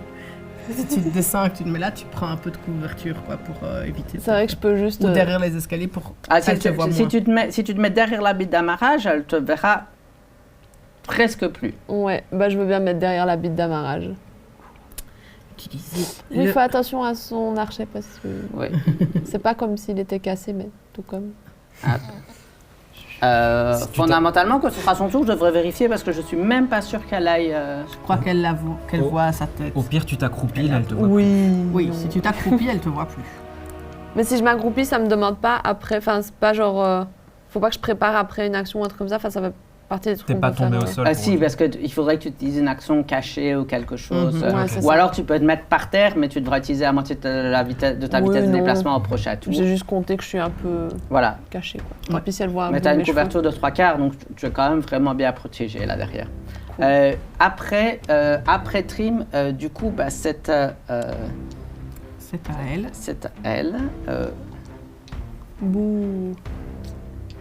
Si tu descends et que tu te mets là, tu prends un peu de couverture pour éviter.
C'est vrai que je peux juste...
Ou derrière les escaliers pour
si tu te mets derrière la bite d'amarrage, elle te verra presque plus.
Ouais, je veux bien me mettre derrière la bite d'amarrage. Il fait attention à son archet parce que c'est pas comme s'il était cassé, mais tout comme...
Fondamentalement, quand ce sera son tour, je devrais vérifier parce que je suis même pas sûre qu'elle aille...
Je crois qu'elle voit sa tête.
Au pire, tu t'accroupis, là, elle te voit.
Oui, si tu t'accroupis, elle te voit plus.
Mais si je m'accroupis, ça me demande pas après... Enfin, c'est pas genre... faut pas que je prépare après une action ou un truc comme ça. Enfin, ça va partie des trucs
T'es
qu'on
pas
peut faire,
tombé au sol.
Si, parce qu'il faudrait que tu utilises une action cachée ou quelque chose.
Ouais,
ou alors tu peux te mettre par terre, mais tu devras utiliser la moitié de ta vitesse de déplacement au prochain tour.
J'ai juste compté que je suis un peu cachée. Tant pis si elle voit un peu.
Mais tu as une
mes
couverture de 3/4, donc tu es quand même vraiment bien protégé là derrière.
Cool.
Après Trim, du coup, c'est à
elle.
C'est à elle.
Bouh.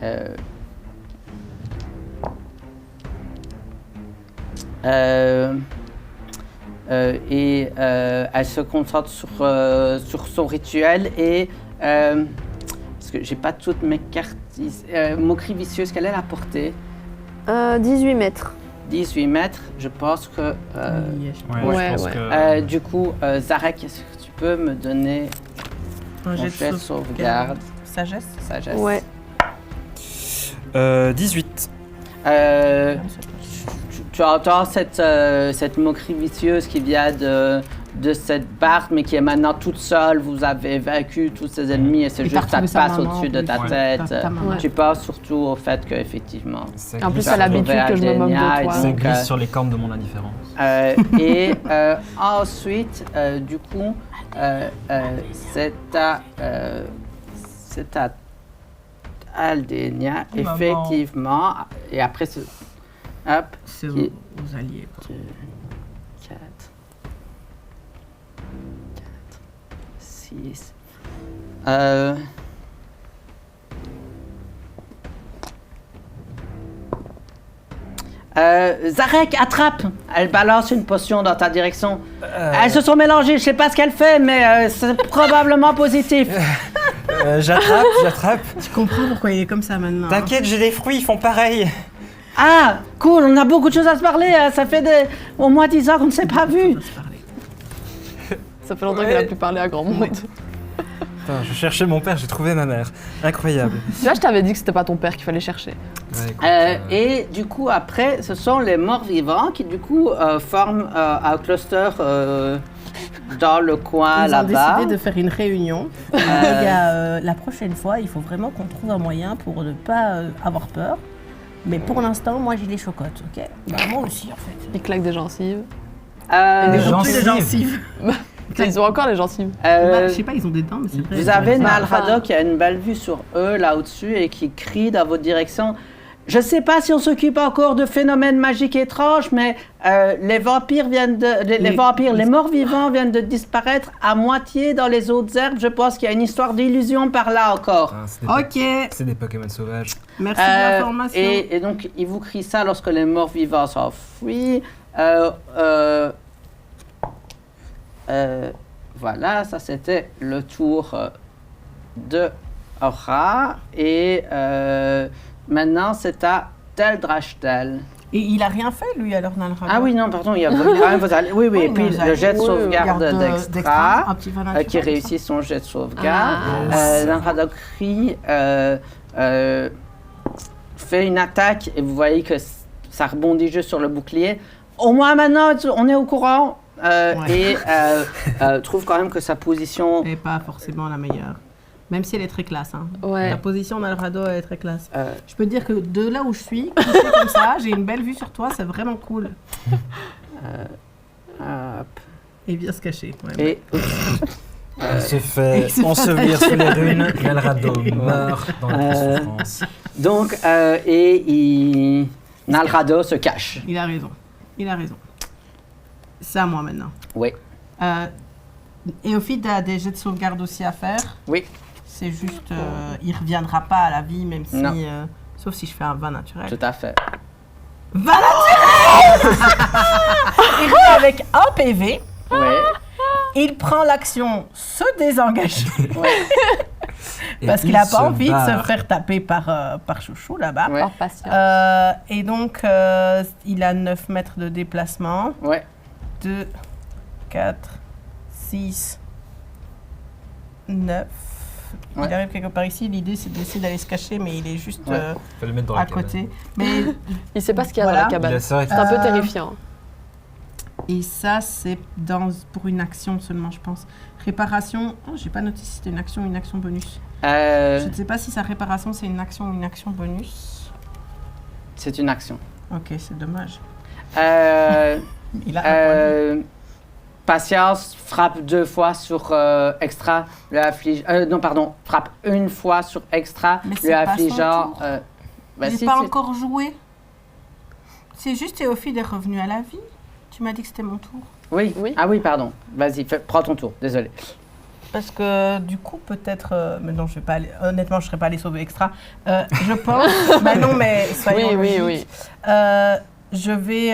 Elle se concentre sur son rituel et parce que j'ai pas toutes mes cartes. Moquerie vicieuse, quelle est la portée?
18 mètres.
18 mètres, je pense que.
Ouais.
Du coup, Zarek, est-ce que tu peux me donner
un
jet de sauvegarde?
Sagesse.
Ouais.
18.
Tu entends cette moquerie vicieuse qui vient de cette barde, mais qui est maintenant toute seule. Vous avez vaincu tous ses ennemis et c'est juste ça te passe au-dessus de ta tête. Tu penses surtout au fait qu'effectivement...
En plus, c'est l'habitude que je me moque de toi.
Ça glisse sur les cornes de mon indifférence.
Ensuite, du coup, c'est à Aldenia, effectivement. Et après, hop.
C'est aux alliés.
4, 6. Zarek, attrape! Elle balance une potion dans ta direction. Elles se sont mélangées, je sais pas ce qu'elle fait, mais c'est probablement positif.
J'attrape.
Tu comprends pourquoi il est comme ça maintenant.
T'inquiète, j'ai des fruits, ils font pareil.
Ah, cool, on a beaucoup de choses à se parler. Ça fait au moins 10 ans qu'on ne s'est pas vus.
Ça fait longtemps qu'elle a plus parlé à grand monde.
Attends, je cherchais mon père, j'ai trouvé ma mère. Incroyable.
Tu vois, je t'avais dit que c'était pas ton père qu'il fallait chercher.
Ouais, écoute,
Et du coup, après, ce sont les morts vivants qui, du coup, forment un cluster dans le coin
Ils ont
là-bas.
décidé de faire une réunion. Les gars, la prochaine fois, il faut vraiment qu'on trouve un moyen pour ne pas avoir peur. Mais pour l'instant, moi j'ai des chocottes, ok? Bah, moi aussi en fait.
Ils claquent des gencives.
Euh,
Ils ont plus
gencives.
de gencives.
Ils ont encore les gencives.
Bah, je sais pas, ils ont des dents, mais c'est vrai.
Vous avez
Bah,
Nalrado
enfin-
qui a une belle vue sur eux là au-dessus et qui crie dans votre direction. Je sais pas si on s'occupe encore de phénomènes magiques étranges, mais les vampires viennent de. Les morts vivants viennent de disparaître à moitié dans les autres herbes. Je pense qu'il y a une histoire d'illusion par là encore.
Ah, c'est des
Ok,
c'est des Pokémon sauvages.
merci de l'information.
Et donc, il vous crie ça lorsque les morts vivants s'enfuient. Voilà, ça c'était le tour de Aura. Et maintenant, c'est à Teldrachtel.
Et il a rien fait lui alors dans le
Ah oui, non, pardon, il y a quand même vos alliés. Oui, oui,
Oui,
et puis
nos
le jet de
alliés.
sauvegarde
Garde
d'Extra.
un petit vin
Qui
naturel,
réussit son jet de sauvegarde.
Ah.
Nalrado crie, fait une attaque et vous voyez que ça rebondit juste sur le bouclier. Au moins maintenant, on est au courant. Et trouve quand même que sa position...
ça. Et pas forcément la meilleure. Même si elle est très classe. Hein.
Ouais.
La position d'Alrado elle est très classe.
euh,
Je peux te dire que de là où je suis, couché comme ça, j'ai une belle vue sur toi, c'est vraiment cool.
hop,
Et bien se cacher. Ouais.
et
Il se fait ensevelir sous les runes. Nalrado meurt dans la souffrance.
donc, Nalrado se cache.
Il a raison. Il a raison. C'est à moi maintenant.
Oui,
Et au fait, tu as des jets de sauvegarde aussi à faire.
oui.
C'est juste, il reviendra pas à la vie, même si,
Non.
sauf si je fais un vin naturel.
Tout à fait.
Vin naturel. Il revient avec un PV.
Oui,
Il prend l'action se désengager
Et
parce qu'il
il
n'a
se
pas envie de se
barre.
faire taper par Chouchou là-bas.
Ouais.
Par patience.
Et donc, il a 9 mètres de déplacement.
oui.
2, 4, 6, 9.
Ouais.
Il arrive quelque part ici. L'idée, c'est d'essayer d'aller se cacher, mais il est juste
Ouais.
Faut le mettre dans
à
la cabane.
côté. Mais,
Il sait pas ce qu'il y a
Voilà.
dans la cabane.
C'est vrai que
C'est un peu terrifiant.
et ça, c'est pour une action seulement, je pense. Réparation. Oh, j'ai pas noté si c'était une action ou une action bonus. Je ne sais pas si sa réparation, c'est une action ou une action bonus.
C'est une action.
Ok, c'est dommage. Il a un point de vie.
Patience frappe 2 fois sur extra, lui afflige. Non, pardon, frappe une fois sur extra,
Mais
lui
c'est pas son
affligeant.
tour.
Bah
J'ai
si,
pas
c'est-
encore joué. C'est juste Théophile est revenu à la vie. Tu m'as dit que c'était mon tour.
Oui.
Oui.
Ah oui, pardon. Vas-y, prends ton tour. Désolé.
Parce que du coup, peut-être. Mais non, je vais pas aller. Honnêtement, je serais pas allée sauver extra. Je pense. Mais non, mais soyons
Oui, oui,
logiques.
oui.
Je vais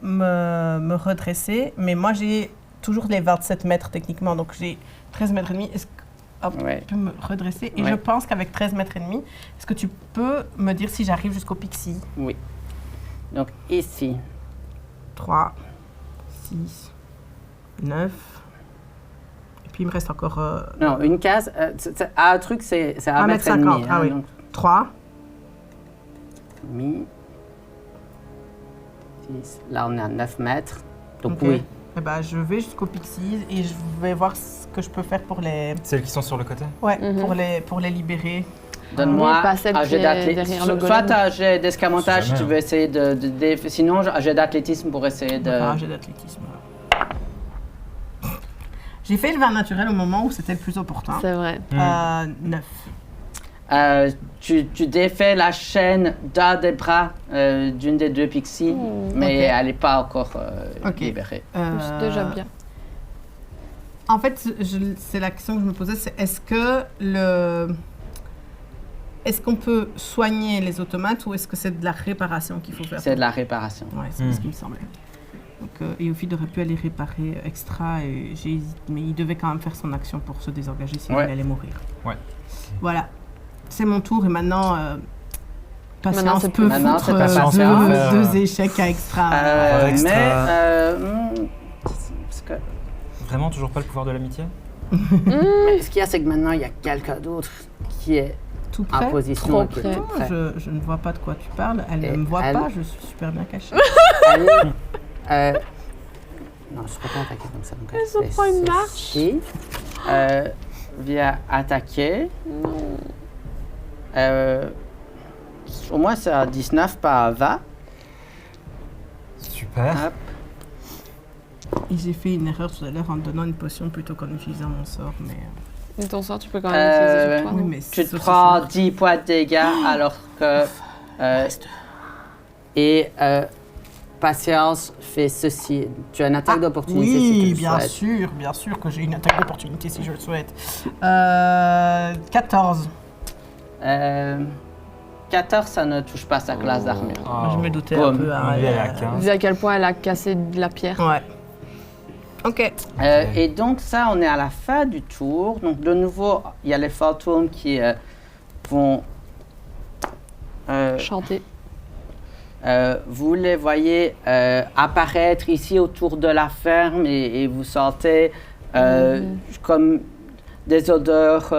me redresser, mais moi j'ai toujours les 27 mètres techniquement, donc j'ai 13 mètres et demi. Est-ce que
Ouais.
je peux me redresser? Et
Ouais.
je pense qu'avec 13 mètres et demi, est-ce que tu peux me dire si j'arrive jusqu'au pixie?
Oui. Donc ici.
3, 6, 9. Et puis il me reste encore
Non, une case. Un truc, c'est 1 mètre et
1,50
demi.
m. Ah oui.
Donc,
3.
demi. 10. Là, on est à 9 mètres. Donc
Ok.
oui.
Eh ben, je vais jusqu'au Pixies et je vais voir ce que je peux faire pour les,
Celles qui sont sur le côté.
ouais,
Mhm.
pour les libérer.
Donne-moi
Oui, pas celle
un
qui
jet
est
d'athlétisme.
derrière le
Soit
golem.
un jet d'escamotage si
C'est
tu
jamais,
veux essayer de sinon, un jet d'athlétisme pour essayer de...
Enfin, un jet d'athlétisme. J'ai fait le vin naturel au moment où c'était le plus opportun.
C'est vrai.
9.
Tu défais la chaîne d'un des bras d'une des deux pixies, mais
ok.
elle n'est pas encore
Ok.
libérée.
C'est déjà bien.
En fait, c'est la question que je me posais, c'est est-ce que Est-ce qu'on peut soigner les automates ou est-ce que c'est de la réparation qu'il faut faire?
C'est de la réparation.
Ouais, c'est ce qui me semblait. Donc, Eophile aurait pu aller réparer extra et j'ai hésité, mais il devait quand même faire son action pour se désengager sinon
Ouais.
il allait mourir.
Ouais.
Voilà, c'est mon tour et maintenant,
Maintenant,
patience
c'est
peut
maintenant,
foutre
c'est patience, on va
faire,
deux échecs à extra.
extra.
Parce que
Vraiment toujours pas le pouvoir de l'amitié?
mais ce qu'il y a, c'est que maintenant, il y a quelqu'un d'autre qui est
Tout
en
près.
position
Trop
un peu
près.
tout près.
Je ne vois pas de quoi tu parles. Elle
Et
ne me voit
elle-
pas, je suis super bien cachée.
Elle, non, je ne peux pas attaquer comme ça. Donc
Elle se
fait
prend une
ceci. Vient attaquer. Au moins, c'est à 19, pas à 20.
Super.
Hop.
Et j'ai fait une erreur tout à l'heure en donnant une potion plutôt qu'en utilisant mon sort, mais...
Et ton sort, tu peux quand même l'utiliser sur toi,
oui,
non?
mais
Tu te
c'est aussi
prends
sûr.
10 points de dégâts alors que... Patience fait ceci. Tu as une attaque d'opportunité si tu
Oui,
le souhaites.
bien sûr que j'ai une attaque d'opportunité si je le souhaite. 14.
14, ça ne touche pas sa classe d'armure.
Oh.
Je me doutais
Boum.
un peu. hein,
Lui, elle est à 15.
Vu à quel point elle a cassé de la pierre.
Ouais. Ok.
Et donc ça, on est à la fin du tour. Donc de nouveau, il y a les fantômes qui vont...
Chanter.
vous les voyez apparaître ici autour de la ferme et vous sentez comme des odeurs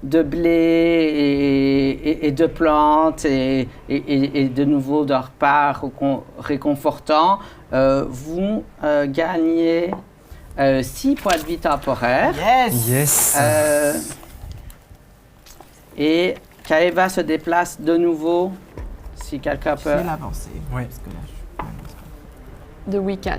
de blé et de plantes et de nouveau de leur part réconfortant. Vous gagnez 6 points de vie temporaires.
Yes.
Yes.
Et Kaeva se déplace de nouveau, si quelqu'un peut.
C'est l'avancée.
Oui.
Parce que là, je...
De Wiccan.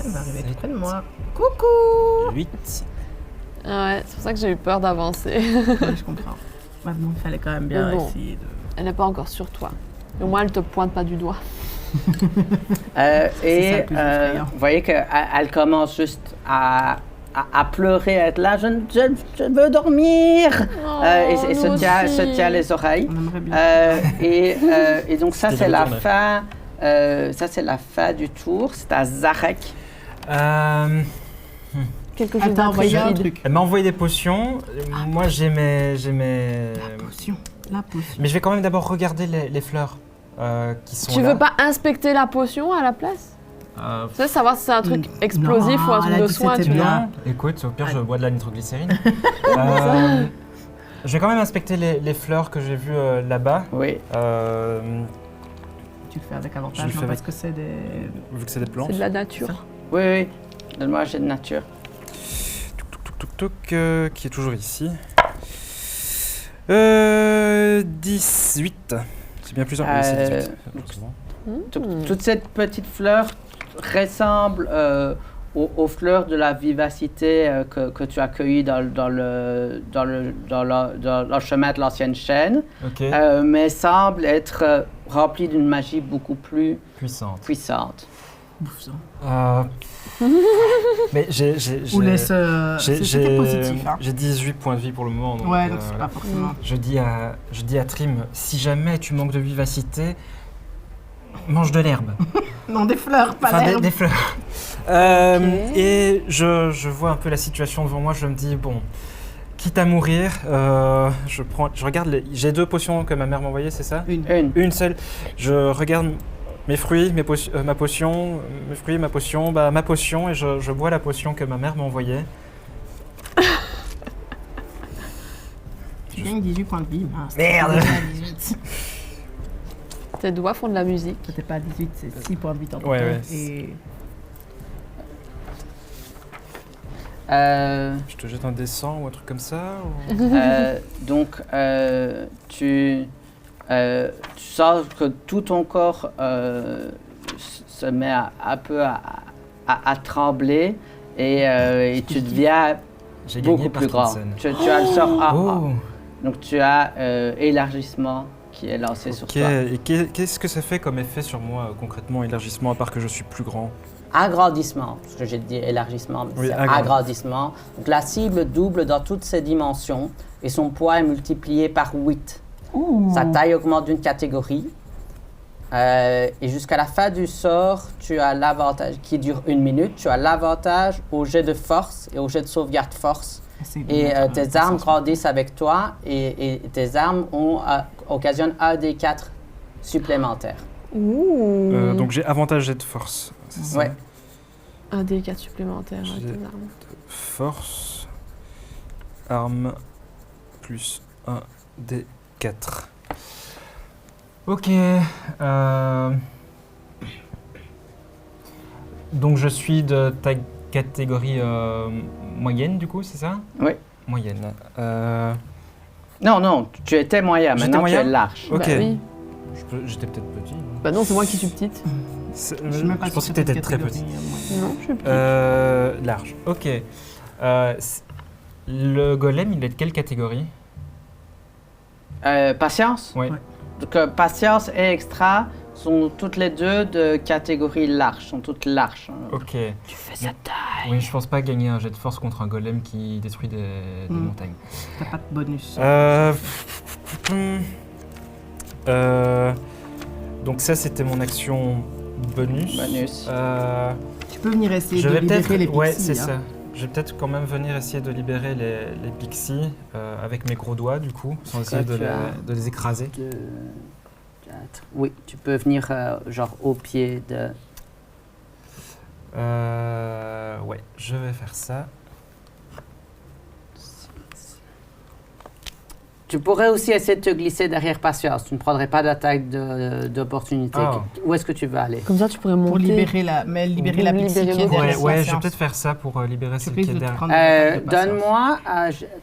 Elle va arriver tout près de moi. Coucou.
8.
Ah ouais, c'est pour ça que j'ai eu peur d'avancer.
Ouais, je comprends. Maintenant, il fallait quand même bien
Mais bon.
essayer de...
Elle n'est pas encore sur toi. Au moins, elle te pointe pas du doigt.
C'est ça
Et
le plus effrayant.
vous voyez qu'elle commence juste à pleurer, à être là, je veux dormir. Et
nous
se
aussi.
tient les oreilles.
On aimerait bien.
Et donc ça,
C'était
c'est
le
la
retour,
fin. Ça, c'est la fin du tour. C'est à Zarek.
Quelque
Elle
chose
t'a envoyé un
d'intrépide.
truc.
Elle m'a envoyé des potions. Moi, j'ai mes...
La potion. La potion.
Mais je vais quand même d'abord regarder les fleurs qui sont
Tu
là.
veux pas inspecter la potion à la place? Tu sais, savoir si c'est un truc explosif
Non,
ou un
elle
truc
a
de
dit
soin,
c'était
tu vois.
bien.
Écoute, au pire, je
Allez.
bois de la nitroglycérine. Je vais quand même inspecter les fleurs que j'ai vues là-bas.
Oui.
Tu le fais avec
Je le
avantage,
fais
non, parce
avec-
que c'est des...
Vu que c'est des plantes.
C'est de la nature.
Oui, oui. Donne-moi un jet de nature.
Qui est toujours ici. 18. C'est bien plus simple. Oui, c'est 18. Donc, c'est bon.
Toute cette petite fleur ressemble aux fleurs de la vivacité que tu as cueillies dans le chemin de l'ancienne chaîne,
Ok.
mais semble être remplie d'une magie beaucoup plus
Puissante.
puissante.
Bouffe ça.
Mais j'ai...
Ou laisse... C'était positif, hein.
J'ai 18 points de vie pour le moment. Donc,
Ouais, donc c'est pas forcément...
je dis à Trim, si jamais tu manques de vivacité, mange de l'herbe.
Non, des fleurs, pas
Enfin,
l'herbe.
des fleurs. Et je vois un peu la situation devant moi, je me dis, bon, quitte à mourir, je regarde, j'ai 2 potions que ma mère m'a envoyées, c'est ça? Une seule. Je regarde mes fruits, ma potion, mes fruits, ma potion, ma potion, et je bois la potion que ma mère m'a envoyée.
Tu gagnes 18 points de vie. mince.
Merde.
T'étais pas à 18.
Tes doigts font de la musique.
T'étais pas à 18, c'est 6 points de vie temporaire.
Ouais.
Et...
Je te jette un dessin ou un truc comme ça ou...
Donc, tu sens que tout ton corps se met un peu à trembler et tu deviens
J'ai gagné
beaucoup
par
plus grand.
Trinsen.
Tu as le sort AA.
Oh.
Donc, tu as élargissement qui est lancé sur
Ok,
toi.
et qu'est-ce que ça fait comme effet sur moi concrètement, élargissement, à part que je suis plus grand?
agrandissement, parce que j'ai dit élargissement, mais
Oui,
c'est agrandissement. Donc la cible double dans toutes ses dimensions et son poids est multiplié par 8. Sa taille augmente d'une catégorie. Et jusqu'à la fin du sort, tu as l'avantage, qui dure 1 minute, tu as l'avantage au jet de force et au jet de sauvegarde force. Et tes armes grandissent avec toi et tes armes occasionnent un des 4 supplémentaires.
Ouh.
Donc j'ai avantage jet de force. C'est ça.
Ouais.
Un des 4 supplémentaires avec
J'ai-
tes armes.
Force, arme, plus 1 des 4. Ok. Donc je suis de ta catégorie moyenne du coup, c'est ça?
Oui.
Moyenne.
Non, tu étais moyen,
J'étais
maintenant
moyen
tu es large.
Ok.
Bah oui.
J'étais peut-être petit.
Bah non, c'est moi qui suis petite.
Je pensais que tu étais très petit.
Non, je suis petite.
Large. Ok. Le golem, il est de quelle catégorie?
Patience?
Ouais.
Donc, patience et extra sont toutes les deux de catégorie large, sont toutes larges.
Ok.
Tu fais sa taille.
Oui, je pense pas gagner un jet de force contre un golem qui détruit des montagnes.
T'as pas de bonus.
Donc ça, c'était mon action bonus.
Bonus.
Tu peux venir essayer
Je
de
vais
libérer
peut-être.
les pixies.
Ouais, c'est
hein.
ça. Je vais peut-être quand même venir essayer de libérer les pixies avec mes gros doigts, du coup, sans essayer
tu as-
de les écraser.
2, 4. Oui, tu peux venir genre au pied de...
Ouais, je vais faire ça.
Tu pourrais aussi essayer de te glisser derrière patience. Tu ne prendrais pas d'attaque d'opportunité.
Ah.
Où est-ce que tu veux aller?
Comme ça, tu pourrais monter.
Pour libérer la, mais libérer la pixie
Libérer
qui est
l'autre.
derrière
Ouais, je vais
patience.
peut-être faire ça pour libérer
Tu
celle qui
risques
est
de te
derrière.
prendre une attaque de patience.
Donne-moi...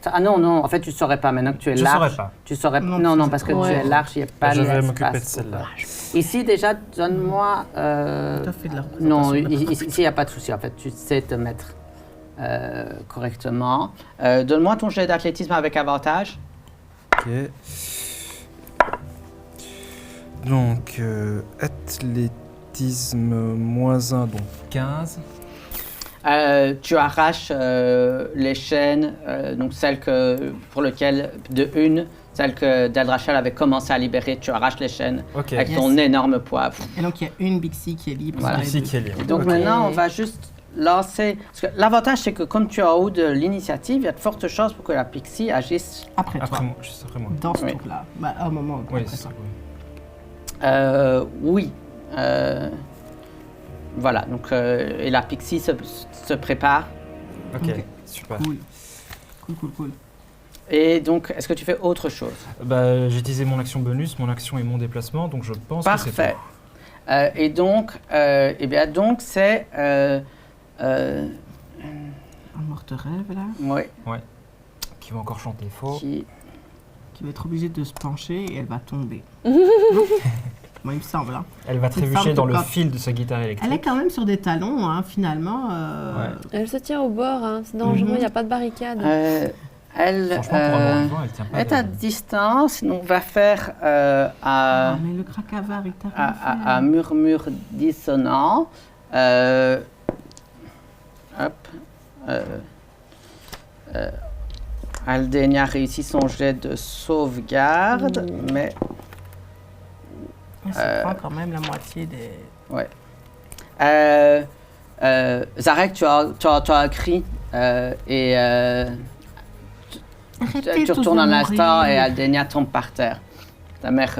ah non, en fait, tu ne saurais pas maintenant que tu es
Je
large.
saurais pas.
Tu saurais
Non,
Non,
c'est
parce que
trop-
tu
Ouais.
es large, il n'y a pas
Je vais
l'espace
m'occuper de
pour-
celle-là.
Ici, déjà, donne-moi...
T'as fait de la
non,
représentation.
ici, il n'y a pas de souci. En fait, tu sais te mettre correctement. Donne-moi ton jet d'athlétisme avec avantage.
Ok. Donc, athlétisme -1, donc 15.
Tu arraches les chaînes, donc celles pour lesquelles, celle que Deldrachel avait commencé à libérer. Tu arraches les chaînes
Ok.
avec ton énorme poids.
Et donc, il y a une pixie qui est libre.
Voilà.
sur les
Ici
deux.
qui est libre.
Donc
Ok.
maintenant, on va juste lancer... Parce que l'avantage, c'est que comme tu es en haut de l'initiative, il y a de fortes chances pour que la pixie agisse.
Après
Après
toi.
moi, juste après moi.
Dans ce
Oui.
tour-là. Bah, au moment
Oui,
après
c'est
toi.
Oui. Voilà, donc et la pixie se prépare.
Ok,
Ok.
super.
Cool.
Et donc, est-ce que tu fais autre chose?
Bah, j'ai utilisé mon action bonus, mon action et mon déplacement, donc je pense que c'est
Parfait.
tout.
Et donc, c'est...
Un morte rêve, là,
oui,
Qui va encore chanter faux.
qui...
qui va être obligée de se pencher et elle va tomber. Moi, il me semble. Hein.
Elle va
Il me semble
trébucher
que
dans le
quand-
fil de sa guitare
Elle est
électrique.
quand même sur des talons, hein, finalement.
Ouais.
Elle se tient au bord, hein. C'est dangereux, il
Mhm.
n'y a pas de barricade.
elle
Franchement, pour avoir une voix, elle tient pas.
est à distance, donc on va faire à,
Ah, mais le cracavar, il t'a rien fait.
à murmure dissonant. Aldenia réussit son jet de sauvegarde, mais
Ça prend quand même la moitié des...
ouais. Zarek, tu as un cri et
Arrêtez
tu
tous
retournes
de
un instant
mourir.
et Aldenia tombe par terre. Ta mère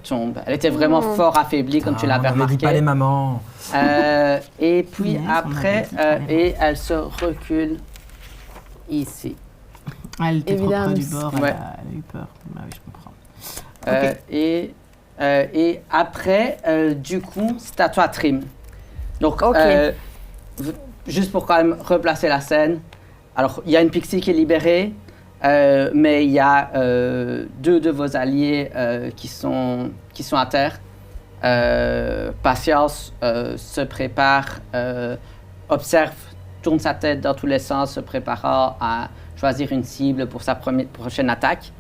tombe. Elle était vraiment fort affaiblie, comme tu l'avais
On ne dit pas
remarqué.
les mamans.
Et puis
Yes, on
après,
avait dit pas les
et elle se recule ici.
Ah, elle était trop près
Évidemment.
du bord,
Ouais.
elle a eu peur. Bah oui, je comprends. Ok.
Et après, du coup, c'est à toi, Trim. Donc,
Ok.
juste pour quand même replacer la scène. Alors, il y a une pixie qui est libérée, mais il y a 2 de vos alliés qui sont à terre. Patience se prépare, observe, tourne sa tête dans tous les sens, se préparant à choisir une cible pour sa prochaine attaque.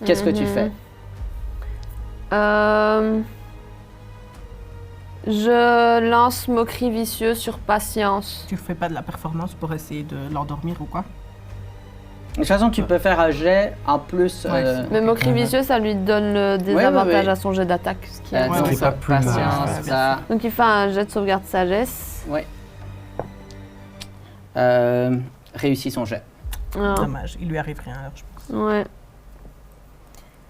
Qu'est-ce que tu fais?
Je lance moquerie vicieuse sur patience.
Tu fais pas de la performance pour essayer de l'endormir ou quoi?
De toute façon, tu peux faire un jet en plus.
Mais moquerie vicieuse, ça lui donne le désavantage
oui.
à son jet d'attaque. Ce qui est
donc,
c'est pas plus mal.
patience,
Ouais.
ça.
Donc il fait un jet de sauvegarde sagesse.
Oui. Réussit son jet.
Ah,
Dommage, il lui arrive rien alors, je pense.
ouais.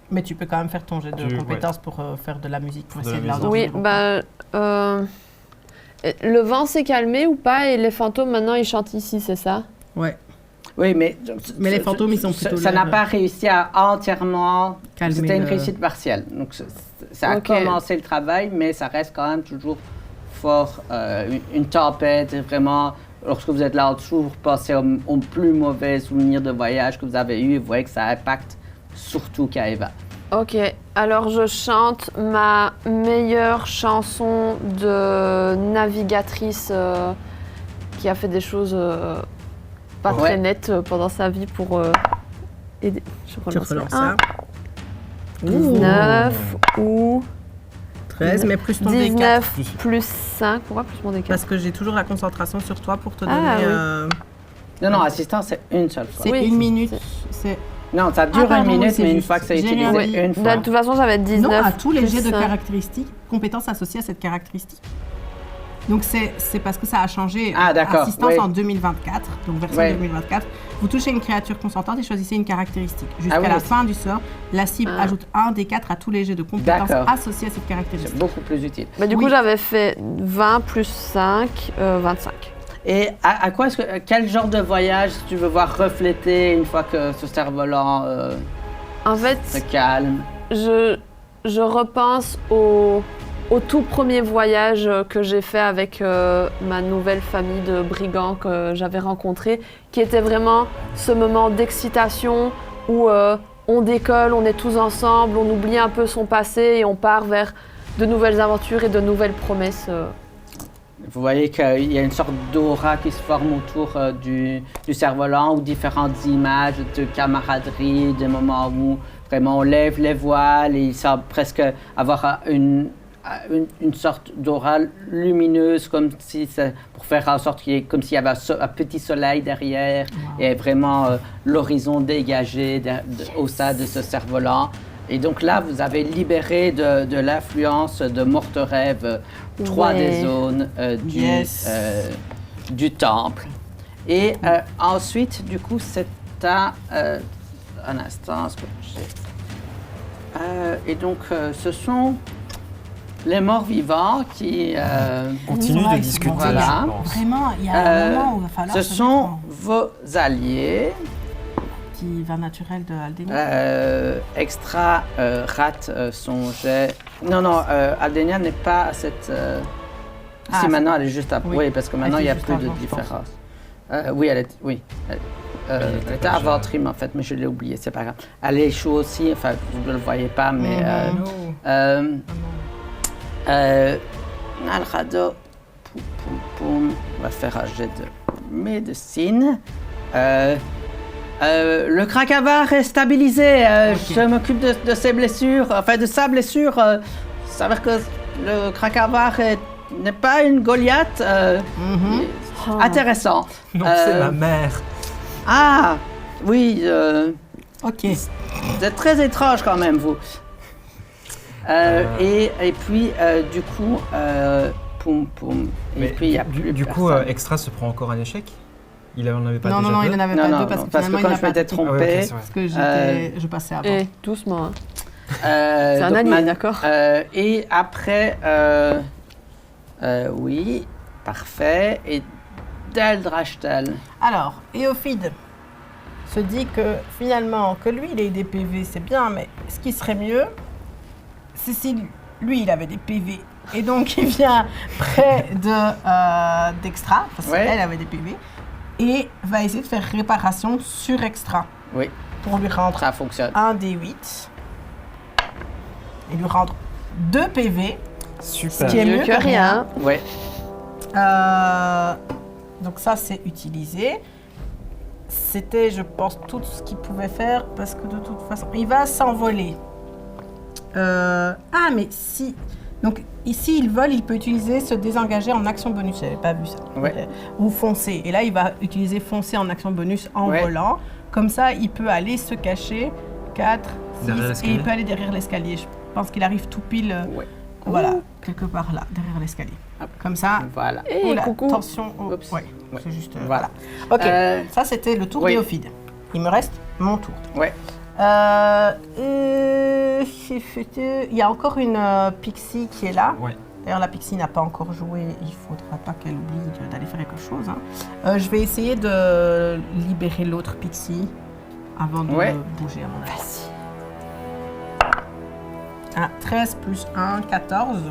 Mais tu peux quand même faire ton jet de
Ouais.
compétences pour faire de la musique, pour
Faire de
essayer de
la
l'endormir.
Oui, le vent s'est calmé ou pas et les fantômes maintenant ils chantent ici, c'est ça?
Ouais.
Oui, mais
les fantômes, ils sont plutôt
Ça n'a
là,
pas réussi à entièrement.
calmer
C'était une
le-
réussite partielle. Donc ça a
Ok.
commencé le travail, mais ça reste quand même toujours fort une tempête. Et vraiment, lorsque vous êtes là en dessous, vous pensez aux plus mauvais souvenirs de voyage que vous avez eu. Vous voyez que ça impacte surtout Kaeva.
Ok, alors je chante ma meilleure chanson de navigatrice qui a fait des choses pas
Ouais.
très nettes pendant sa vie pour aider. Je
Tu
relance
relances
un.
ça.
19 ou
13, mais plus ton D4.
19 plus 5. Pourquoi plus mon D4?
Parce que j'ai toujours la concentration sur toi pour te
Ah,
donner...
oui.
Non, assistance, c'est une seule fois.
c'est
Oui,
une minute. C'est...
Non, ça dure
pardon,
une minute,
c'est
mais une
juste.
fois que c'est
J'ai
utilisé,
rien dit.
une fois.
De toute façon, j'avais 19
Non, à tous les
plus
jets de
5.
caractéristiques, compétences associées à cette caractéristique. Donc c'est parce que ça a changé.
Ah, d'accord,
Assistance
oui.
en 2024, donc version
Ouais.
2024. Vous touchez une créature consentante et choisissez une caractéristique. Jusqu'à
Ah oui,
la
mais
fin du sort, la cible
Ah.
ajoute un des 4 à tous les jets de compétences
D'accord.
associés à cette
C'est
caractéristique.
beaucoup plus utile.
Bah, du
Oui.
coup, j'avais fait 20 plus 5, 25.
Et à quoi quel genre de voyage tu veux voir refléter une fois que ce cerf-volant
En fait,
se calme?
je repense au tout premier voyage que j'ai fait avec ma nouvelle famille de brigands que j'avais rencontrés, qui était vraiment ce moment d'excitation où on décolle, on est tous ensemble, on oublie un peu son passé et on part vers de nouvelles aventures et de nouvelles promesses.
Vous voyez qu'il y a une sorte d'aura qui se forme autour du cerf-volant, ou différentes images de camaraderie, des moments où vraiment on lève les voiles et il semble presque avoir une sorte d'aura lumineuse, comme si pour faire en sorte comme s'il y avait un petit soleil derrière, et vraiment l'horizon dégagé au sein de ce cerf-volant. Et donc là, vous avez libéré de l'influence de Morte-Rêve 3 des
Ouais.
zones
Yes.
du temple. Et ensuite, du coup, c'est à... un instant, ce que j'ai... et donc, ce sont les morts-vivants qui...
Continue
Ouais,
de discuter,
voilà.
je pense.
Vraiment, il y a un moment où il va falloir
ce
se
sont
mettre
vos alliés.
qui va naturel de Aldenia.
Extra rate son jet. Non, Aldenia n'est pas à cette...
Ah,
si, maintenant, elle est juste après.
oui.
Oui, parce que maintenant,
Elle
il n'y a
était
plus
juste
de
avant, je pense.
différence. Oui, elle est... Oui. Elle était
pas
avant
déjà.
Trim, en fait, mais je l'ai oublié, c'est pas grave. Elle échoue aussi, enfin, vous ne le voyez pas, mais... Alrado, poum, poum, poum, on va faire un jet de médecine. Le Krakava est stabilisé. Je m'occupe de ses blessures, enfin de sa blessure. Ça veut dire que le Krakava n'est pas une Goliath. Intéressant.
Non, c'est ma mère.
Ah, oui,
Ok.
vous êtes très étrange quand même, vous. Et puis, du coup, poum, poum. Et
Mais
puis, il n'y a plus
du coup,
personne.
Extra se prend encore un échec? Il n'en avait pas
Non,
déjà
non,
deux
il n'en avait
Non,
pas
non,
deux parce que
parce que
finalement,
quand
il
je
n'a
m'étais
pas
Ah ouais, ok,
trompé,
c'est vrai.
parce que je passais avant.
Et doucement. Hein.
c'est
un allié, d'accord.
Et après, oui, parfait. Et Deldrachtel.
Alors, Éophide se dit que finalement, que lui, il ait des PV, c'est bien, mais ce qui serait mieux, c'est si lui, il avait des PV. Et donc, il vient près d'Extra, parce
Ouais.
qu'elle avait des PV, et va essayer de faire réparation sur Extra
Oui,
pour lui rendre
ça fonctionne.
un D8 et lui rendre 2 PV,
Super.
ce qui est
Mieux
mieux
que rien.
Oui.
Donc ça, c'est utilisé. C'était, je pense, tout ce qu'il pouvait faire parce que de toute façon, il va s'envoler. Ah, mais si Donc ici, il vole, il peut utiliser se désengager en action bonus. J'avais pas vu ça.
Ouais.
Ou foncer. Et là, il va utiliser foncer en action bonus en
Ouais.
volant. Comme ça, il peut aller se cacher 4, 6,
Derrière
et
l'escalier.
il peut aller derrière l'escalier. Je pense qu'il arrive tout pile,
Ouais.
voilà, quelque part là, derrière l'escalier.
Hop.
Comme ça.
Voilà.
Et
Oula,
coucou.
attention.
Oups.
Ouais,
Ouais.
c'est juste.
Voilà.
Ok,
Euh,
ça c'était le tour
oui.
d'Éophide. Il me reste mon tour.
Ouais.
Il y a encore une Pixie qui est là.
Ouais.
D'ailleurs, la Pixie n'a pas encore joué. Il faudra pas qu'elle oublie d'aller faire quelque chose. Hein. Je vais essayer de libérer l'autre Pixie avant de
Ouais.
bouger à mon avis. 13 plus 1, 14.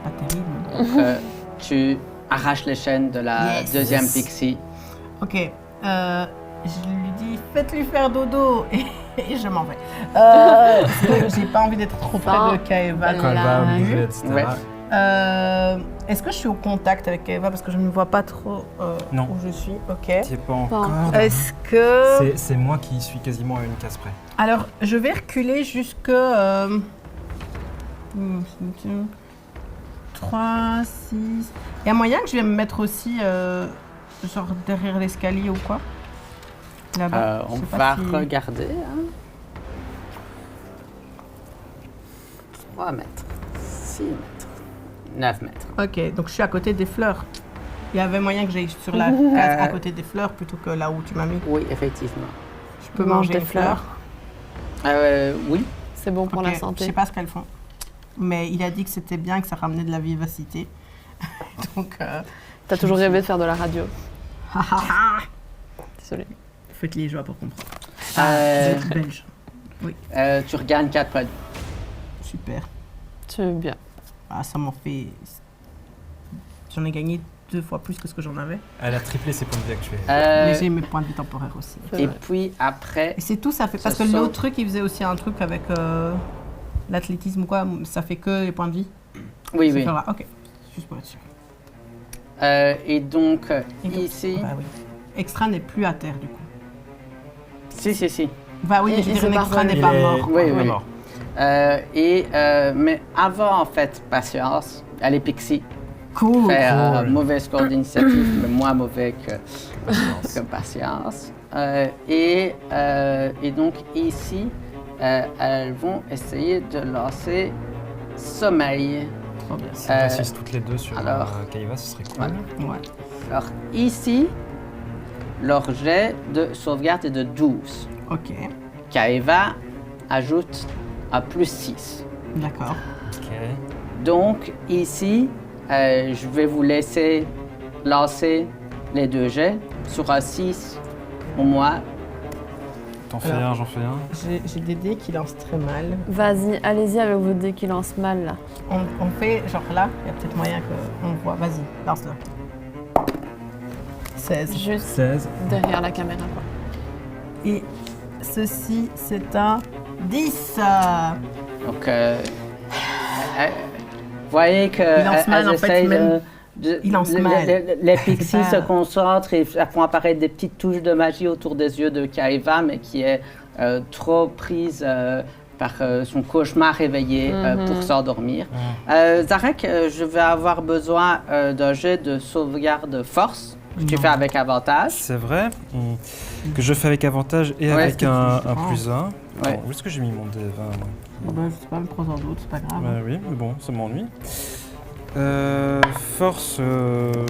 Pas terrible.
Donc, tu arraches les chaînes de la
Yes.
deuxième pixie.
Ok. Je lui dis, faites-lui faire dodo. Et je m'en vais. Parce que j'ai pas envie d'être trop près de Kaeva.
Quand elle va
Là.
bouger, etc.
Ouais.
Est-ce que je suis au contact avec Kaeva parce que je ne vois pas trop
Non.
où je suis. Ok.
T'y es pas encore.
Est-ce que...
C'est moi qui suis quasiment à une case près.
Alors, je vais reculer jusque... 3, 6... Il y a moyen que je vais me mettre aussi genre derrière l'escalier ou quoi? Là-bas.
On
Je sais pas
va
si-
regarder. Hein. 3 mètres, 6 mètres, 9 mètres.
Ok, donc je suis à côté des fleurs. Il y avait moyen que j'aille sur la case à côté des fleurs plutôt que là où tu m'as mis.
Oui, effectivement.
Je peux
Mange
manger
des
les fleurs.
Oui.
C'est bon pour
Ok,
la
Je
santé.
sais pas ce qu'elles font. Mais il a dit que c'était bien, que ça ramenait de la vivacité. Donc,
T'as toujours rêvé de faire de la radio. Désolée.
faites les joies pour comprendre.
Euh,
Vous êtes belge.
tu regagnes 4 points.
Super.
C'est bien.
Ah, ça m'en fait... J'en ai gagné 2 fois plus que ce que j'en avais.
Elle a triplé ses points de vie actuels.
Mais j'ai mes points de vie temporaires aussi.
C'est
Et
vrai.
puis après,
Et c'est tout, ça fait...
Ça
Parce que
sent-
l'autre truc, il faisait aussi un truc avec l'athlétisme ou quoi. Ça fait que les points de vie.
oui,
Ça
oui.
fait là. Ok. Juste pour être sûr.
Et donc,
Et donc-
ici,
Bah oui. Extra n'est plus à terre, du coup.
si.
Bah oui,
Et-
mais je
et
veux dire,
c'est
Extra
pas
n'est
relevé.
pas
Il est-
mort.
Oui,
il est
oui.
mort.
Mais avant, en fait, patience, elle est Pixie.
Cool.
Fait
Cool.
mauvais score d'initiative, mais moins mauvais que patience. Et donc ici, elles vont essayer de lancer sommeil.
Trop bien.
Si on assiste toutes les deux sur
alors-
Kaeva, ce serait cool.
Ouais.
Ouais.
Alors ici, leur jet de sauvegarde est de 12.
Ok.
Kaeva ajoute à plus 6.
D'accord.
Ok.
Donc ici, je vais vous laisser lancer les 2 jets sur un 6 au moins.
T'en fais
Alors-
un, j'en fais un.
J'ai des dés qui lancent très mal.
Vas-y, allez-y avec vos dés qui lancent mal là.
On fait genre là, il y a peut-être moyen qu'on voit. Vas-y, lance-le. 16.
Juste
16.
derrière la caméra quoi.
Et ceci, c'est un 10.
Donc, vous voyez que
Il lance mal, en fait,
essayent
même. Il lance mal.
les pixies
C'est
se
pas-
concentrent et font apparaître des petites touches de magie autour des yeux de Kaeva, mais qui est trop prise par son cauchemar réveillé pour s'endormir. Zarek, je vais avoir besoin d'un jet de sauvegarde force que tu
Non.
fais avec avantage.
C'est vrai que je fais avec avantage et
Ouais,
avec
c'est
un
différent.
plus 1.
Ouais.
Où est-ce que j'ai mis mon D20 moi
Bah, je sais pas, me prends d'autres, c'est pas grave.
Oui, mais bon, ça m'ennuie. Force,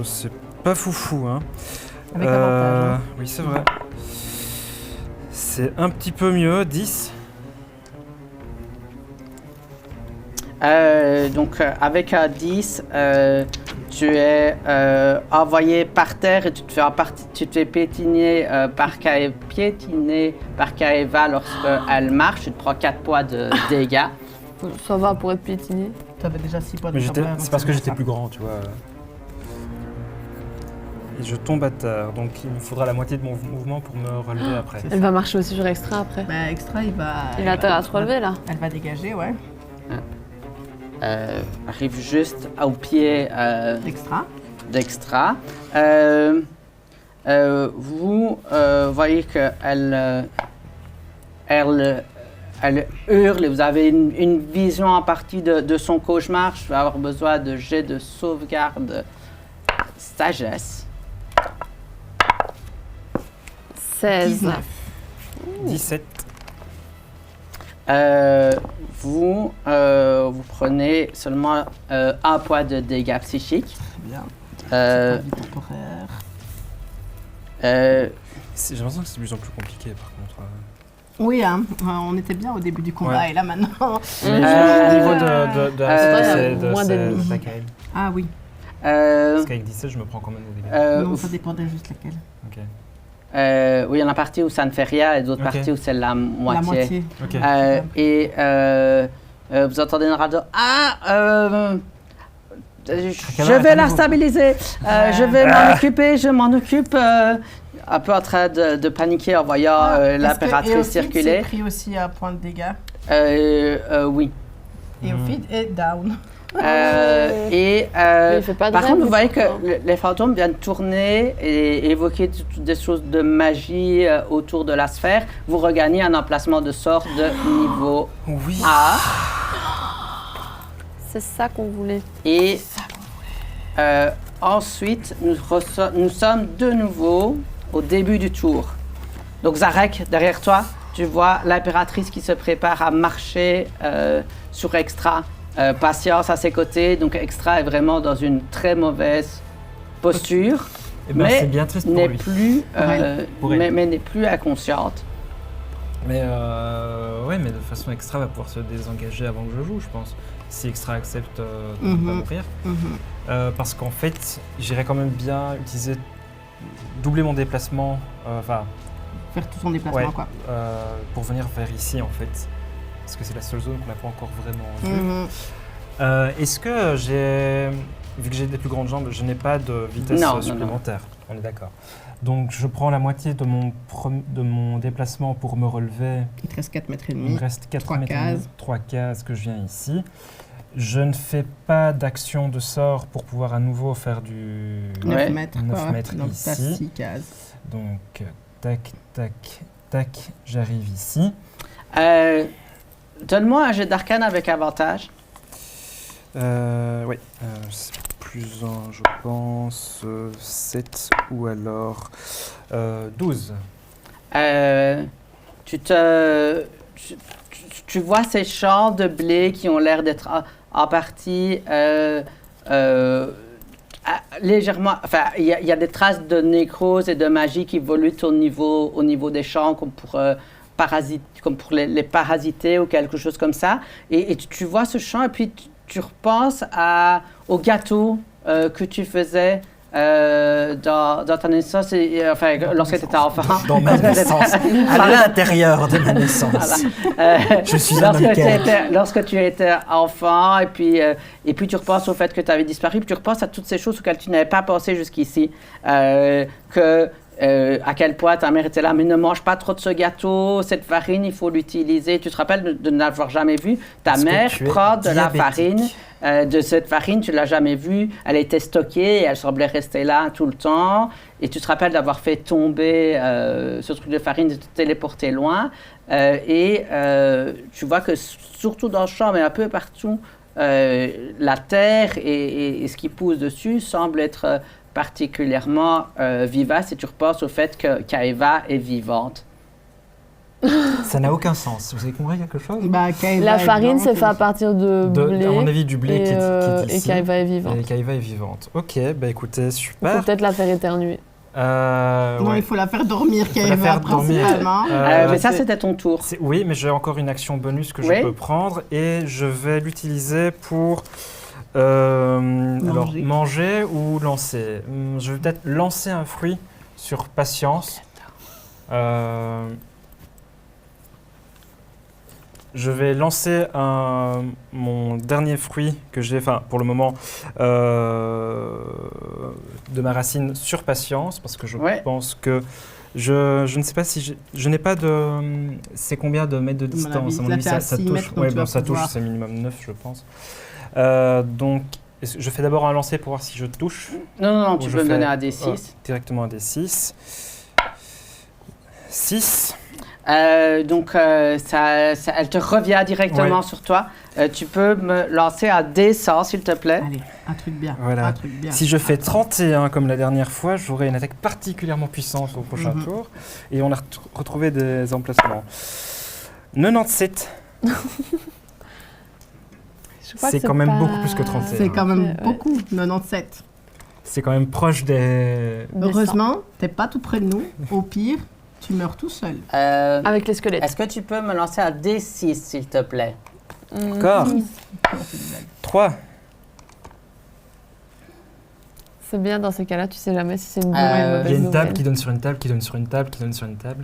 c'est pas foufou. Hein.
Avec avantage. hein.
Oui, c'est vrai. C'est un petit peu mieux, 10.
Donc, avec un 10, tu es envoyé par terre et tu te fais piétiner par Kaeva lorsqu'elle marche. Tu te prends 4 points de dégâts.
Ça va pour être piétiné.
T'avais déjà 6 points de
Mais
temporaire,
c'est
donc
parce que
ça
j'étais
va.
plus grand, tu vois. Et je tombe à terre, donc il me faudra la moitié de mon mouvement pour me relever après.
C'est
Elle va marcher aussi sur extra après.
Bah, extra, il va.
Il a intérêt à se relever là.
Elle va dégager, ouais.
Arrive juste au pied
Extra.
d'Extra. Vous voyez qu'elle elle hurle et vous avez une vision en partie de son cauchemar. Je vais avoir besoin de jet de sauvegarde sagesse.
16.
19.
17.
Vous prenez seulement 1 point de dégâts psychiques.
Bien.
Euh,
Vie temporaire.
euh,
J'ai l'impression que c'est de plus en plus compliqué par contre.
Oui, hein, on était bien au début du combat
Ouais.
et là maintenant.
Au niveau de
il y a
moins d'ennemis.
d'attaque à elle.
Ah oui,
Parce qu'avec 17, je me prends quand même des dégâts.
non, ça dépendait juste laquelle.
Ok.
oui, il y en a partie où ça ne fait rien et d'autres
Ok.
parties où c'est la moitié.
La moitié.
Ok.
Vous entendez une radio. Je
Calme,
vais la
calmez-vous.
stabiliser. Je vais m'en occuper. Je m'en occupe. Un peu en train de paniquer en voyant l'impératrice circuler.
J'ai pris aussi un point de dégâts.
Oui.
Et Ophid est down.
Et
Mais il fait pas de
par
rêve,
contre, vous
lui,
voyez que
pourtant.
les fantômes viennent tourner et évoquer des choses de magie autour de la sphère. Vous regagnez un emplacement de sort de niveau
Oui.
A.
C'est ça qu'on voulait.
Et ensuite, nous sommes de nouveau au début du tour. Donc Zarek, derrière toi, tu vois l'impératrice qui se prépare à marcher sur Extra. Patience à ses côtés, donc Extra est vraiment dans une très mauvaise posture,
Eh ben,
mais
c'est bien triste pour
n'est
lui.
plus,
Pour elle.
mais n'est plus inconsciente.
Mais ouais, mais de façon Extra va pouvoir se désengager avant que je joue, je pense. Si Extra accepte de ne pas mourir. Parce qu'en fait, j'irais quand même bien utiliser doubler mon déplacement,
Faire tout son déplacement,
ouais,
quoi.
pour venir vers ici en fait. Parce que c'est la seule zone qu'on n'a pas encore vraiment vue. Est-ce que vu que j'ai des plus grandes jambes, je n'ai pas de vitesse
Non, non,
supplémentaire. On est d'accord. Donc je prends la moitié de mon déplacement pour me relever.
Il te reste 4 mètres et
Il me
demi.
reste 4
Trois
mètres et demi,
cases.
3 cases que je viens ici. Je ne fais pas d'action de sort pour pouvoir à nouveau faire du
9
Ouais.
mètres,
9
quoi.
mètres
Donc t'as
ici.
6 cases.
Donc tac, tac, tac, j'arrive ici.
Donne-moi un jet d'arcane avec avantage.
Oui, c'est plus un, je pense, 7 ou alors 12.
Tu vois ces champs de blé qui ont l'air d'être en partie légèrement... Enfin, il y a des traces de nécrose et de magie qui évoluent au niveau des champs, comme pour les parasiter ou quelque chose comme ça. Et tu vois ce champ et puis tu repenses au gâteau que tu faisais dans ta naissance, lorsque tu étais enfant.
Dans ma naissance, à l'intérieur de ma naissance. Je suis un homme quelconque.
Lorsque tu étais enfant, et puis tu repenses au fait que tu avais disparu, puis tu repenses à toutes ces choses auxquelles tu n'avais pas pensé jusqu'ici. À quel point ta mère était là, mais ne mange pas trop de ce gâteau, cette farine, il faut l'utiliser. Tu te rappelles de n'avoir jamais vu ta
Parce que
mère
tu es
prendre de la
diabétique.
farine. De cette farine, tu ne l'as jamais vue. Elle était stockée et elle semblait rester là tout le temps. Et tu te rappelles d'avoir fait tomber ce truc de farine, de te téléporter loin. Tu vois que surtout dans le champ, mais un peu partout, la terre et ce qui pousse dessus semble être particulièrement vivace. Et tu repenses au fait que Kaeva est vivante.
Ça n'a aucun sens. Vous avez compris quelque chose?
Bah, Kaeva
La
est
farine,
blanche,
c'est fait à partir de blé.
À mon avis, du blé
et,
qui est
et
ici.
Kaeva est vivante.
Et Kaeva est vivante. Ok, bah écoutez,
On
super.
peut peut-être la faire éternuer.
Non,
Ouais.
il faut la faire dormir,
faut la
Kaeva,
faire dormir.
principalement.
Mais ça, c'était ton tour.
Oui, mais j'ai encore une action bonus que
Oui.
je peux prendre et je vais l'utiliser pour manger ou lancer. Je vais peut-être lancer un fruit sur patience. Je vais lancer mon dernier fruit que j'ai, pour le moment, de ma racine sur patience, parce que je
Ouais.
pense que je ne sais pas si je n'ai pas de... C'est combien de mètres de distance?
À mon avis, là, t'es à 6
touche.
mètres, donc
Ouais,
tu
bon,
vas
ça touche,
pouvoir.
c'est minimum 9, je pense. Donc, je fais d'abord un lancer pour voir si je touche.
Non,
Ou
tu
je
peux me
fais,
donner un D6.
directement un D6. 6.
Donc, elle te revient directement sur toi. Tu peux me lancer un D100, s'il te plaît.
Allez, un truc bien.
Voilà.
Un truc bien.
Si je fais 31 comme la dernière fois, j'aurai une attaque particulièrement puissante au prochain tour. Et on a retrouvé des emplacements. 97. C'est quand même beaucoup plus que 31.
C'est quand même beaucoup, 97.
C'est quand même proche des...
Heureusement, t'es pas tout près de nous. Au pire, tu meurs tout seul.
Avec les squelettes.
Est-ce que tu peux me lancer un D6, s'il te plaît?
D'accord. 3.
C'est bien dans ces cas-là, tu sais jamais si c'est une bonne ou
Il y a
une
Il y a
mauvaise
une table
nouvelle.
qui donne sur une table, qui donne sur une table, qui donne sur une table.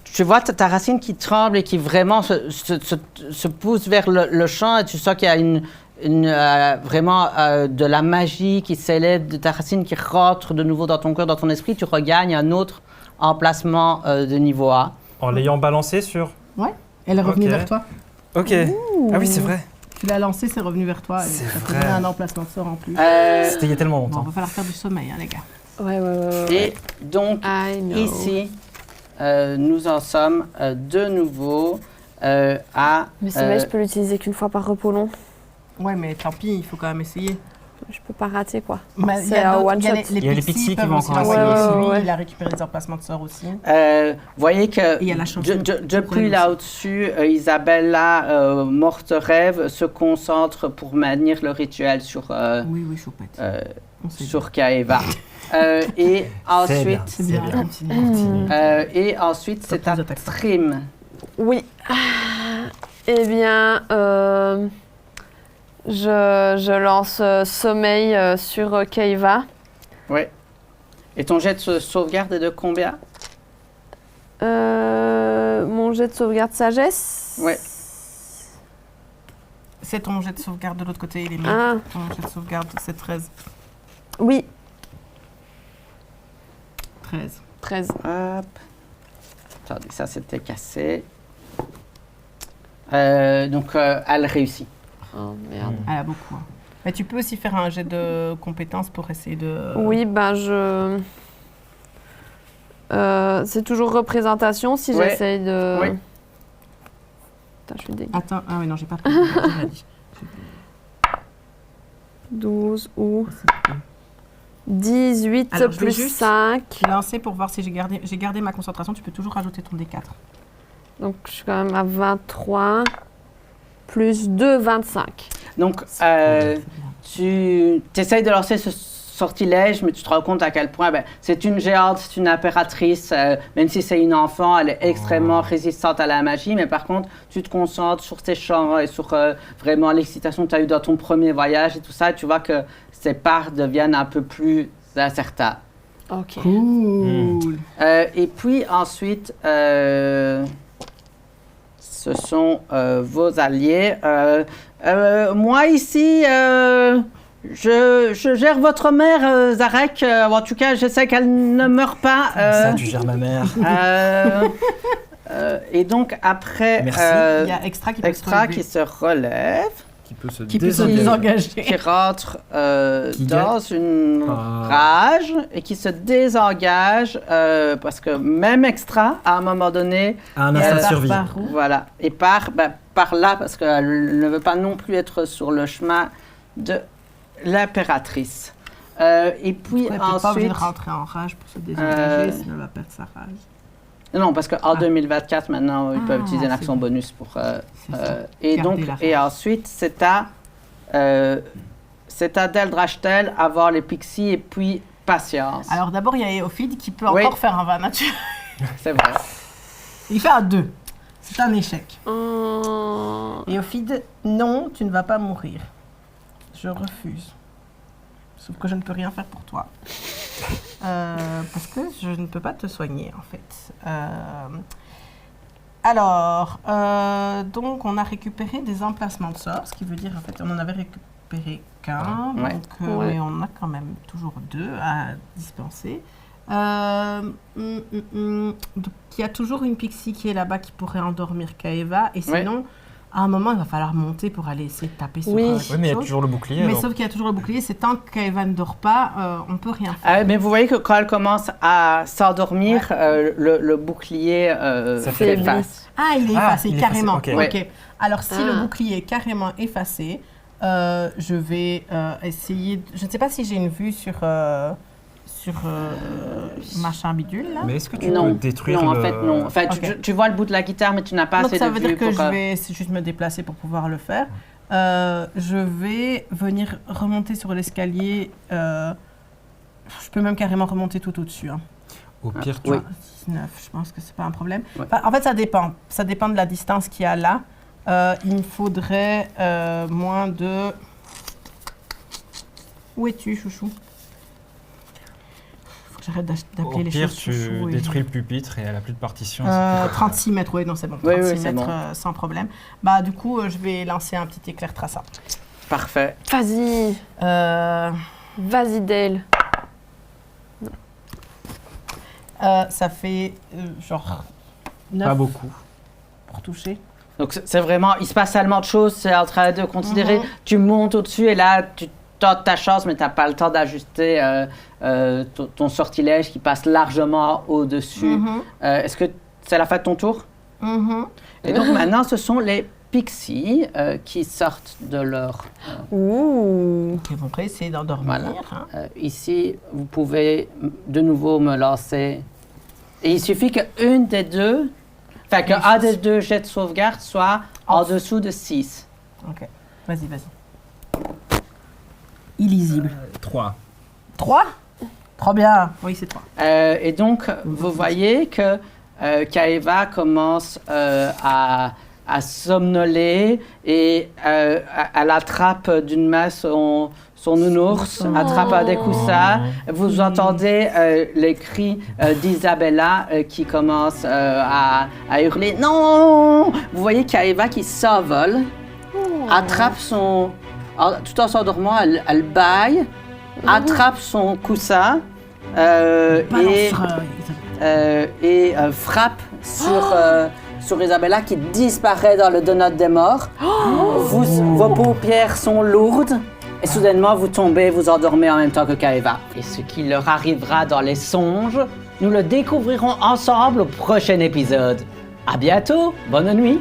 Tu vois ta racine qui tremble et qui vraiment se pousse vers le champ et tu sens qu'il y a vraiment de la magie qui s'élève de ta racine qui rentre de nouveau dans ton cœur, dans ton esprit. Tu regagnes un autre emplacement de niveau A.
En l'ayant balancé sur...
Ouais, elle est revenue
Ok.
vers toi.
Ok. Ah oui, c'est vrai.
Tu l'as lancé, c'est revenu vers toi.
C'est
Ça te
vrai.
donne un emplacement de sort en plus.
C'était il y a tellement
Bon,
longtemps.
va falloir faire du sommeil, hein, les gars.
Ouais.
Et donc,
I know.
ici, nous en sommes de nouveau à...
Mais c'est vrai, je peux l'utiliser qu'une fois par repos long.
Ouais, mais tant pis, il faut quand même essayer.
Je peux pas rater, quoi.
Mais il y
C'est
a
un
d'autres-
one
il y a
shot.
Il y a les pixies qui
peuvent
vont
aussi
encore
l'envoyer.
essayer.
Lui,
Ouais.
il a récupéré des emplacements de sort aussi.
voyez que
il y a la chanson pour
depuis
elle
là au-dessus, Isabella, morte rêve, se concentre pour maintenir le rituel sur,
Oui, choupette. On sait
sur Kaeva. Et
C'est bien.
ensuite,
C'est bien,
C'est bien.
continue.
et ensuite c'est
T'as
à
plus d'attaques.
Trim.
Oui. Eh bien, je lance sommeil sur Keiva.
Oui. Et ton jet de sauvegarde est de combien?
Mon jet de sauvegarde sagesse.
Ouais.
C'est ton jet de sauvegarde de l'autre côté, il est mis.
Ah,
Ton jet de sauvegarde, c'est 13.
oui,
13.
13.
Hop. Attendez, ça c'était cassé. Donc elle réussit.
Oh merde.
Elle a beaucoup. Hein. Mais tu peux aussi faire un jet de compétences pour essayer de...
Oui, ben c'est toujours représentation si
Ouais.
j'essaye de...
Oui.
Attends, je suis dégueu.
Attends, ah oui, non, j'ai pas pris. J'ai déjà dit.
12 ou 18
Alors, je vais
plus
juste
5.
Lancer pour voir si j'ai gardé ma concentration. Tu peux toujours rajouter ton D4.
Donc, je suis quand même à 23. Plus 2, 25.
Donc tu essayes de lancer ce sortilège, mais tu te rends compte à quel point c'est une géante, c'est une impératrice, même si c'est une enfant, elle est extrêmement résistante à la magie, mais par contre, tu te concentres sur tes chants et sur vraiment l'excitation que tu as eue dans ton premier voyage et tout ça, et tu vois que ces parts deviennent un peu plus incertaines.
Ok.
Cool.
Et puis ensuite, ce sont vos alliés. Moi ici, je gère votre mère, Zarek. En tout cas, je sais qu'elle ne meurt pas.
Ça, tu gères ma mère.
Et donc après,
Merci.
Il y a Extra qui peut
Extra
se
qui se relève,
Qui peut se
qui peut se
désengager.
désengager.
qui rentre
Qui
dans une rage et qui se désengage parce que même Extra, à un moment donné,
Un
Et
instinct de
elle
survie.
Par où?
voilà, et par là, parce qu'elle ne veut pas non plus être sur le chemin de l'impératrice. Et puis
Elle n'est pas obligée
ensuite...
de rentrer en rage pour se désengager, sinon elle va perdre sa rage.
Non, parce qu'en 2024, maintenant, ils peuvent utiliser une
c'est
action
bon.
bonus pour...
C'est ça.
et
Garder
donc,
la rage.
et ensuite, c'est à Deldrachtel, avoir les pixies et puis patience.
Alors d'abord, il y a Eophid qui peut
Oui.
encore faire un 20 naturel.
C'est vrai.
Il fait un 2. C'est un échec.
Oh.
Eophid, non, tu ne vas pas mourir. Je refuse. Sauf que je ne peux rien faire pour toi. Parce que je ne peux pas te soigner, en fait. Alors, donc on a récupéré des emplacements de sorts, ce qui veut dire, en fait, on en avait récupéré qu'un,
Ouais.
donc
Ouais.
mais on a quand même toujours 2 à dispenser. Donc, il y a toujours une pixie qui est là-bas qui pourrait endormir Kaeva, et sinon, À un moment, il va falloir monter pour aller essayer de taper sur
Oui.
quelque
Oui, mais il y a
chose.
toujours le bouclier.
Mais
alors.
sauf qu'il y a toujours le bouclier, c'est tant qu'Eva ne dort pas, on peut rien faire.
Mais vous voyez que quand elle commence à s'endormir, le bouclier
Ça
fait
fait
face.
Ah, il est
Ah,
effacé,
il est
carrément.
effacé,
Ok.
ok.
Alors, si le
Ah.
bouclier est carrément effacé, je vais essayer... Je ne sais pas si j'ai une vue sur machin bidule, là.
Mais est-ce que tu
Non,
peux détruire
non,
le...
en fait, non. Enfin,
Ok.
tu vois le bout de la guitare, mais tu n'as pas
Donc,
assez
ça
de
veut
vue
dire que
pour...
je vais juste me déplacer pour pouvoir le faire. Je vais venir remonter sur l'escalier. Je peux même carrément remonter tout au-dessus. Hein.
Au pire, tu...
Oui.
19, je pense que c'est pas un problème.
Ouais.
Enfin, en fait, ça dépend. Ça dépend de la distance qu'il y a là. Il me faudrait moins de... Où es-tu, chouchou? Faut que j'arrête
Au
d'appeler les
pire,
choses
tu
chouchou.
détruis le pupitre et elle a plus de partition.
36 mètres, oui, non, c'est bon.
Oui,
36
oui, c'est
mètres,
bon.
sans problème. Bah, du coup, je vais lancer un petit éclair traçant.
Parfait.
Vas-y, vas-y Dale.
Ça fait genre 9
Pas beaucoup.
pour toucher.
Donc c'est vraiment, il se passe tellement de choses, c'est en train de considérer. Tu montes au-dessus et là, tu tentes ta chance, mais tu n'as pas le temps d'ajuster ton sortilège qui passe largement au-dessus. Est-ce que c'est la fin de ton tour? Et donc maintenant, ce sont les pixies qui sortent de leur...
Ouh.
Ok, bon, après, essayer d'endormir.
Voilà.
Hein.
Ici, vous pouvez de nouveau me lancer. Et il suffit qu'une des deux, enfin qu'un des deux jets de sauvegarde soit en dessous de 6.
Ok, vas-y, vas-y. Illisible.
3.
3? Trop bien. Oui, c'est 3.
Et donc, vous voyez que Kaeva commence à somnoler et elle attrape d'une main son nounours, attrape un des coussins. Vous entendez les cris d'Isabella qui commence à hurler « Non !» Vous voyez Kaeva qui s'envole, attrape son... Tout en s'endormant, elle bâille, attrape son coussin et frappe sur Isabella qui disparaît dans le donut des morts. Vos paupières sont lourdes et soudainement vous tombez, vous endormez en même temps que Kaeva. Et ce qui leur arrivera dans les songes, nous le découvrirons ensemble au prochain épisode. À bientôt, bonne nuit.